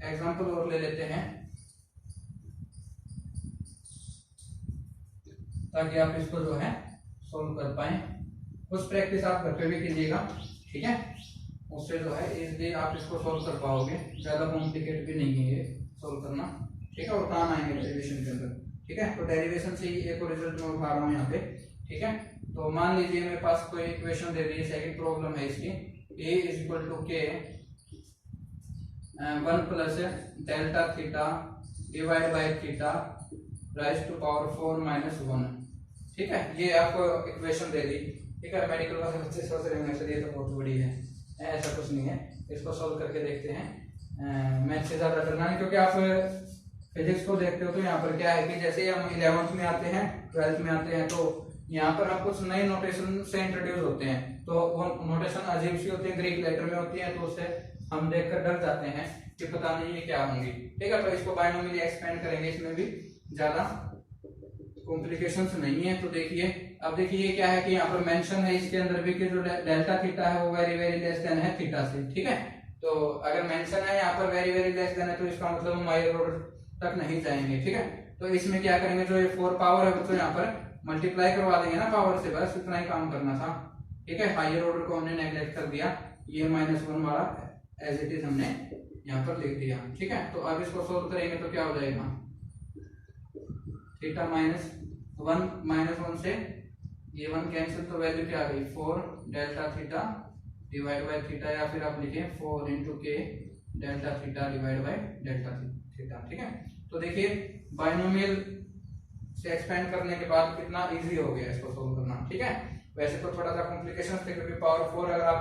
एग्जांपल और ले लेते हैं ताकि आप इसको जो है सोल्व कर पाए। कुछ प्रैक्टिस आप घर पे भी कीजिएगा, ठीक है, उससे जो है इजीली आप इसको सोल्व कर पाओगे, ज्यादा कॉम्प्लिकेट भी नहीं है ये सोल्व करना, ठीक है, और काम आएंगे डेरिवेशन के अंदर, ठीक है। तो डेरिवेशन से ही एक रिजल्ट मैं उठा रहा हूँ यहाँ पे, ठीक है। तो मान लीजिए मेरे पास कोई इक्वेशन दे दी है, सेकंड प्रॉब्लम है इसकी, a is equal to k 1 plus delta theta divide by theta rise to power 4 minus 1, ठीक है। ये आपको इक्वेशन दे दी, ठीक है। मेडिकल वाले बच्चे सोच रहे होंगे सर ये तो बहुत बड़ी है, ऐसा कुछ नहीं है। इसको सॉल्व करके देखते हैं। मैथ से ज्यादा डरना नहीं, क्योंकि आप फिजिक्स को देखते हो तो यहाँ पर क्या है कि जैसे हम 11th में आते हैं, 12th में आते हैं, तो यहाँ पर हम कुछ नए नोटेशन से इंट्रोड्यूस होते हैं, तो वो नोटेशन अजीब सी होती है, ग्रीक लेटर में होती है, तो उससे हम देखकर डर जाते हैं कि पता नहीं ये क्या होंगी, ठीक है। तो इसको बायनोमियली एक्सपेंड करेंगे, इसमें भी ज्यादा कॉम्प्लिकेशंस नहीं है। तो देखिए अब देखिए ये क्या है कि यहाँ पर मेंशन है इसके अंदर भी कि जो डेल्टा थीटा है वो वेरी वेरी लेस देन है थीटा से, ठीक है। तो अगर मेंशन है यहाँ पर वेरी वेरी लेस देन है, तो इसका मतलब हम हायर ऑर्डर तक नहीं जाएंगे, ठीक है। तो इसमें क्या करेंगे, जो ये 4 पावर है बच्चों यहाँ पर मल्टीप्लाई करवा देंगे ना पावर से, बस इतना ही काम करना था। ठीक है, हायर ऑर्डर को हमने नेग्लेक्ट कर दिया, ये -1 वाला एज इट इज हमने यहाँ पर लिख दिया। ठीक है, तो अब इसको सोल्व करेंगे तो क्या हो जाएगा, थीटा -1 से ये 1 कैंसिल, तो वैल्यू क्या आ गई 4 delta theta divide by theta, या फिर आप लिखें 4 इंटू के delta theta divide by delta theta. ठीक है, तो देखिए बाइनोमियल से एक्सपेंड करने के बाद कितना इजी हो गया इसको सोल्व करना। ठीक है, वैसे तो थोड़ा सा कॉम्प्लिकेशन थे क्योंकि पावर 4 अगर आप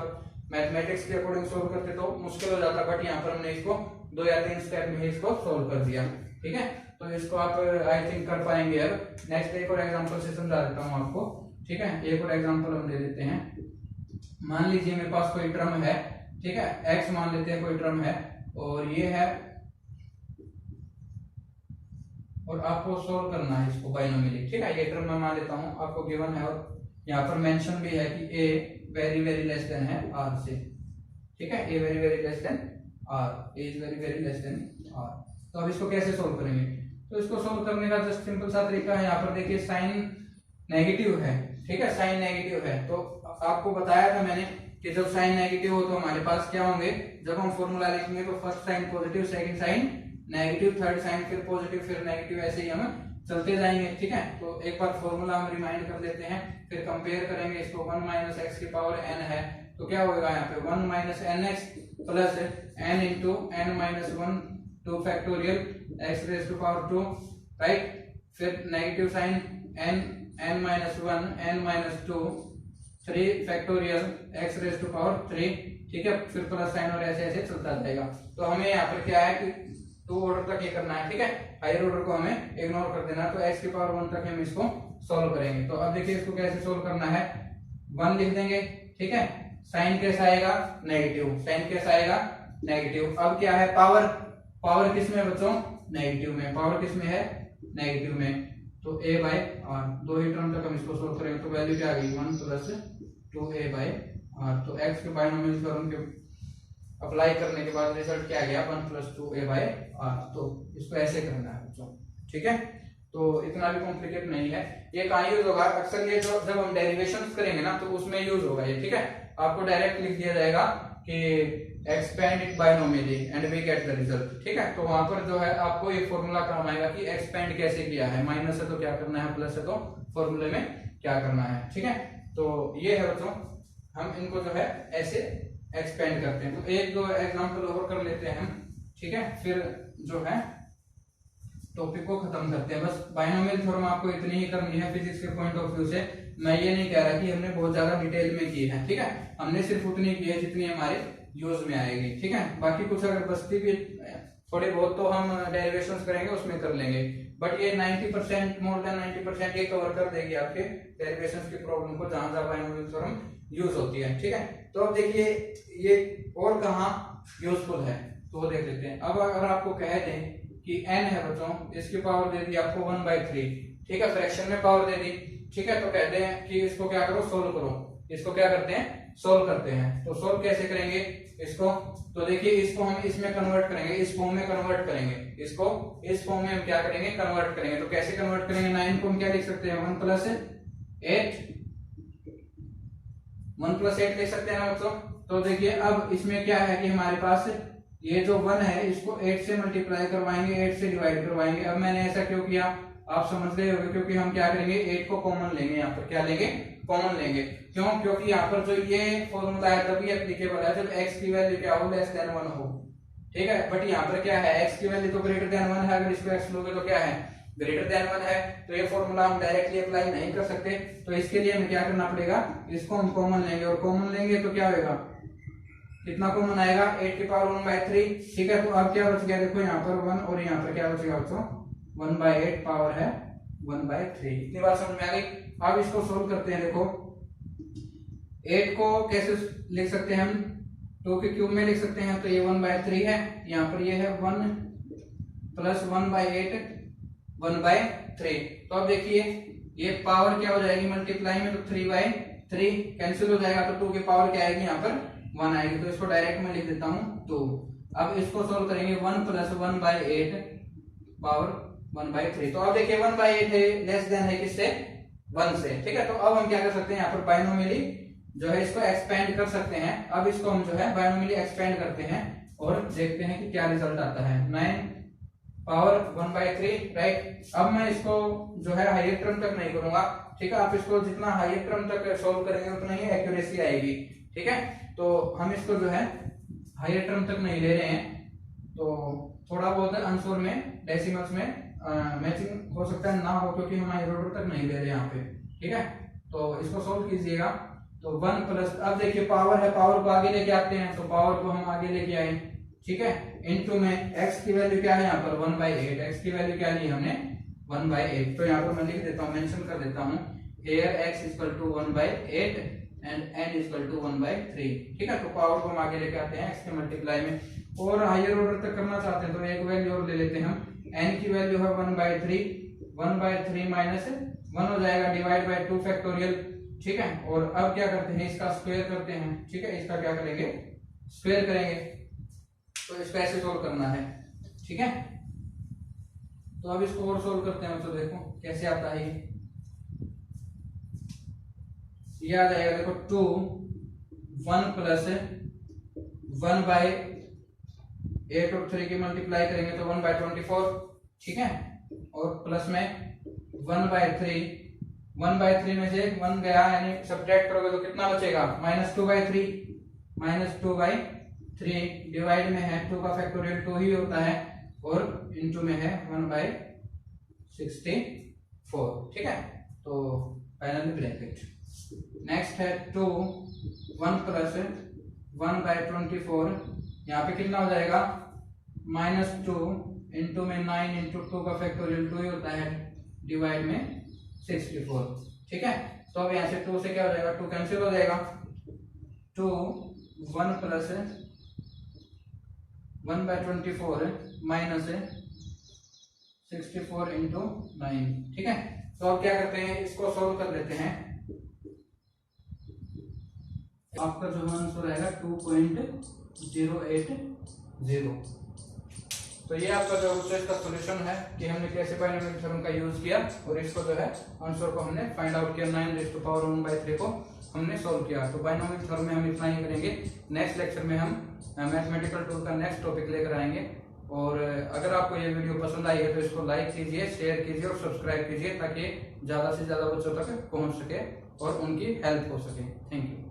मैथमेटिक्स के अकॉर्डिंग सोल्व करते तो मुश्किल हो जाता, बट यहाँ पर हमने इसको 2 या 3 स्टेप में ही इसको सोल्व कर दिया। ठीक है, तो इसको आप आई थिंक कर पाएंगे। अब नेक्स्ट एक और एग्जांपल से समझा देता हूँ आपको। ठीक है, एक और एग्जांपल हम ले लेते हैं। मान लीजिए मेरे पास कोई टर्म है, ठीक है, x मान लेते हैं कोई टर्म है, और ये है, और आपको सोल्व करना है इसको बाइनोमियली। ठीक है, ये टर्म मैं मान लेता हूँ, आपको गिवन है, और यहाँ पर मेंशन भी है कि a very very less than है r से। ठीक है, a very very less then r, a is very very less then r। तो अब इसको कैसे सोल्व करेंगे, तो इसको सोल्व करने का जस्ट सिंपल सा तरीका है। यहाँ पर देखिए साइन नेगेटिव है। ठीक है, साइन नेगेटिव है, तो आपको बताया था मैंने कि जब साइन नेगेटिव हो तो हमारे पास क्या होंगे, जब हम फॉर्मूला लिखेंगे तो first sign positive, second sign negative, third sign फिर पॉजिटिव फिर नेगेटिव, ऐसे ही हम चलते जाएंगे। ठीक है, तो एक बार फॉर्मूला हम रिमाइंड कर लेते हैं, फिर कंपेयर करेंगे इसको। 1 माइनस एक्स की पावर n है, तो क्या होगा यहाँ पे 1 minus N X plus n into n minus 1 2 factorial x raise to power 2, right. फिर negative sign n minus 1 n minus 2 3 factorial x raise to power 3। ठीक है, फिर प्लस साइन और ऐसे ऐसे चलता जाएगा। तो हमें यहाँ पर क्या है कि 2 ऑर्डर तक ये करना है। ठीक है, हायर ऑर्डर को हमें इग्नोर कर देना, तो x की पावर 1 तक हम इसको सॉल्व करेंगे। तो अब देखिए इसको कैसे सॉल्व करना है, 1 लिख देंगे। ठीक है, साइन कैसा आएगा नेगेटिव, साइन कैसा आएगा नेगेटिव। अब क्या है पावर, पावर किस में बच्चों, नेगेटिव में, पावर किस में है नेगेटिव में, तो a बाय r, 2 ही टर्म तक हम इसको सॉल्व करेंगे। तो वैल्यू क्या आ गई 1 प्लस 2a बाय r। तो x के बाइनोमियल थ्योरम के अप्लाई करने के बाद रिजल्ट क्या आ गया 1 प्लस 2a बाय r। तो इसको ऐसे करना है बच्चों। ठीक है, तो इतना भी कॉम्प्लिकेट नहीं है। ये कहाँ यूज होगा, अक्सर ये जो जब हम डेरिवेशंस करेंगे ना तो उसमें यूज होगा ये। ठीक है, आपको डायरेक्ट लिख दिया जाएगा कि expand it binomially and we get the result. ठीक है, तो वहां पर जो है आपको ये फॉर्मूला काम आएगा कि एक्सपेंड कैसे किया है, माइनस है तो क्या करना है, प्लस है तो फॉर्मूले में क्या करना है। ठीक है, तो ये है बच्चों, हम इनको जो है ऐसे एक्सपेंड करते हैं। तो एक दो एग्जांपल और कर लेते हैं हम। ठीक है, फिर जो है टॉपिक को खत्म करते हैं। बस बाइनोमियल थ्योरम आपको इतनी ही करनी है फिजिक्स के पॉइंट ऑफ व्यू से। मैं ये नहीं कह रहा कि हमने बहुत ज्यादा डिटेल में की है। ठीक है, हमने सिर्फ उतनी की है जितनी हमारे यूज में आएगी। ठीक है, बाकी कुछ अगर बस्ती भी थोड़ी बहुत तो हम डेरिवेशंस करेंगे उसमें कर लेंगे, बट ये 90% मोर देन 90% ये कवर कर देगी आपके डेरिवेशंस की प्रॉब्लम को जहां जहां बाइनोमियल थ्योरम यूज होती है। ठीक है, तो अब देखिए ये और कहाँ यूजफुल है तो वो देख लेते हैं। अब अगर आपको कह दें कि n है बच्चों, इसकी पावर दे दी आपको 1/3। ठीक है, फ्रैक्शन में पावर दे दी। ठीक है, तो कहते हैं कि इसको क्या करो, सोल्व करो। इसको क्या करते हैं, सोल्व करते हैं। तो सोल्व कैसे करेंगे इसको, तो देखिए इसको हम इसमें कन्वर्ट करेंगे, इस फॉर्म में कन्वर्ट करेंगे, इसको इस फॉर्म में हम क्या करेंगे, कन्वर्ट करेंगे। तो कैसे कन्वर्ट करेंगे, 9 को हम क्या लिख सकते हैं 1 प्लस 8 लिख सकते हैं ना बच्चों। तो देखिए अब इसमें क्या है कि हमारे पास ये जो 1 है इसको 8 से मल्टीप्लाई करवाएंगे, 8 से डिवाइड करवाएंगे। अब मैंने ऐसा क्यों किया आप समझ गए होंगे, क्योंकि हम क्या करेंगे 8 को कॉमन लेंगे, यहाँ पर क्या लेंगे, कॉमन लेंगे। क्यों, क्योंकि यहाँ पर जो ये फॉर्मूला है तभी एप्लीकेबल है जब x की वैल्यू क्या हो, लेस देन 1 हो। ठीक है, बट यहाँ पर क्या है, x की वैल्यू तो ग्रेटर देन 1 है, अगर इसको x लोगे तो क्या है, ग्रेटर देन 1 है। तो ये फॉर्मूला हम डायरेक्टली अप्लाई नहीं कर सकते, तो इसके लिए हमें क्या करना पड़ेगा, इसको हम कॉमन लेंगे, और कॉमन लेंगे तो क्या होगा, कितना कॉमन आएगा 8 की पावर 1/3। ठीक है, तो अब क्या बच गया, देखो यहाँ पर 1 और यहाँ पर क्या बचेगा बच्चों, 1/8 पावर है 1/3। इतनी बात समझ में आ गई। अब इसको सोल्व करते हैं। देखो 8 को कैसे लिख सकते हैं हम, 2 के क्यूब में लिख सकते हैं, तो ये 1/3 है, यहाँ पर ये है 1 प्लस 1/8 1/3। तो अब देखिए ये पावर क्या हो जाएगी मल्टीप्लाई में, तो 3/3 कैंसिल हो जाएगा, तो 2 की पावर क्या आएगी, यहाँ पर 1 आएगी। तो इसको डायरेक्ट में लिख देता हूं 2। अब इसको सोल्व करेंगे, 1 प्लस 1/8 पावर 1/3। तो अब देखिए 1/8 है, लेस देन है किससे, 1 से, ठीक है। तो अब हम क्या कर सकते हैं, यहाँ पर बायनोमियली जो है इसको एक्सपेंड कर सकते हैं। अब इसको हम जो है बायनोमियली एक्सपेंड करते हैं और देखते हैं कि क्या रिजल्ट आता है। 9 पावर 1/3, राइट। अब मैं इसको जो है हायर टर्म तक नहीं करूंगा, ठीक है। आप इसको जितना हायर टर्म तक सोल्व करेंगे उतना ही एक्यूरेसी आएगी, ठीक है। तो हम इसको जो है हायर टर्म तक नहीं ले रहे हैं, तो थोड़ा बहुत आंसर में डेसिमल्स में मैचिंग हो सकता है ना हो, क्योंकि हम हायर ऑर्डर तक नहीं ले रहे यहाँ पे, ठीक है। तो इसको सोल्व कीजिएगा। तो 1 प्लस, अब देखिए पावर है, पावर को आगे लेके आते हैं, तो पावर को हम आगे लेके आए, ठीक है। इनटू में x की वैल्यू क्या है यहाँ पर 1/8, x की वैल्यू क्या ली हमने 1/8। तो यहाँ पर मैं लिख देता हूँ, मेंशन कर देता हूँ, here x equal to 1/8 and n equal to 1/3, ठीक है। तो पावर को हम आगे लेके आते हैं x के मल्टीप्लाई में, और हायर ऑर्डर तक करना चाहते हैं तो एक वैल्यू और ले लेते हैं हम। n की वैल्यू है 1/3, 1/3 माइनस 1 हो जाएगा, डिवाइड बाय 2 फैक्टोरियल, ठीक है। और अब क्या करते हैं, इसका स्क्वायर करते हैं, ठीक है। इसका क्या करेंगे, स्क्वायर करेंगे। तो इसको ऐसे सोल्व करना है, ठीक है। तो अब इसको और सोल्व करते हैं, तो देखो कैसे आता है ये आ जाएगा, देखो 2 1 प्लस 1/8 और 3 की मल्टीप्लाई करेंगे तो 1/24, ठीक है। और प्लस में 1/3, 1/3 में से 1 गया, यानी सब्ट्रैक्ट करोगे तो कितना बचेगा, -2/3, -2/3 डिवाइड में है 2 का फैक्टोरियल 2 ही होता है, और इनटू में है 1/64, ठीक है। तो फाइनली ब्रैकेट। नेक्स्ट है 2 1 प्लस 1/24, यहाँ पे कितना हो जाएगा, -2 इनटू में 9 इंटू 2 का फैक्टोरियल 2 ही होता है, डिवाइड में 64, ठीक है। तो अब यहाँ से 2 से क्या हो जाएगा, 2 कैंसिल हो जाएगा। 2 1 प्लस 1/24 माइनस 64 इंटू 9, ठीक है। तो अब क्या करते हैं, इसको सोल्व कर लेते हैं। आपका जो आंसर आएगा 2.080। तो ये आपका जो इसका सॉल्यूशन है कि हमने कैसे बायनोमियल थ्योरम का यूज किया, और इसको जो है आंसर को हमने फाइंड आउट किया, 9⁻⁴ को हमने सोल्व किया। तो बायनोमियल थ्योरम में हम इतना ही करेंगे। नेक्स्ट लेक्चर में हम मैथमेटिकल टूल का नेक्स्ट टॉपिक लेकर आएंगे। और अगर आपको ये वीडियो पसंद आई है तो इसको लाइक कीजिए, शेयर कीजिए और सब्सक्राइब कीजिए, ताकि ज्यादा से ज्यादा बच्चों तक पहुंच सके और उनकी हेल्प हो सके। Thank you.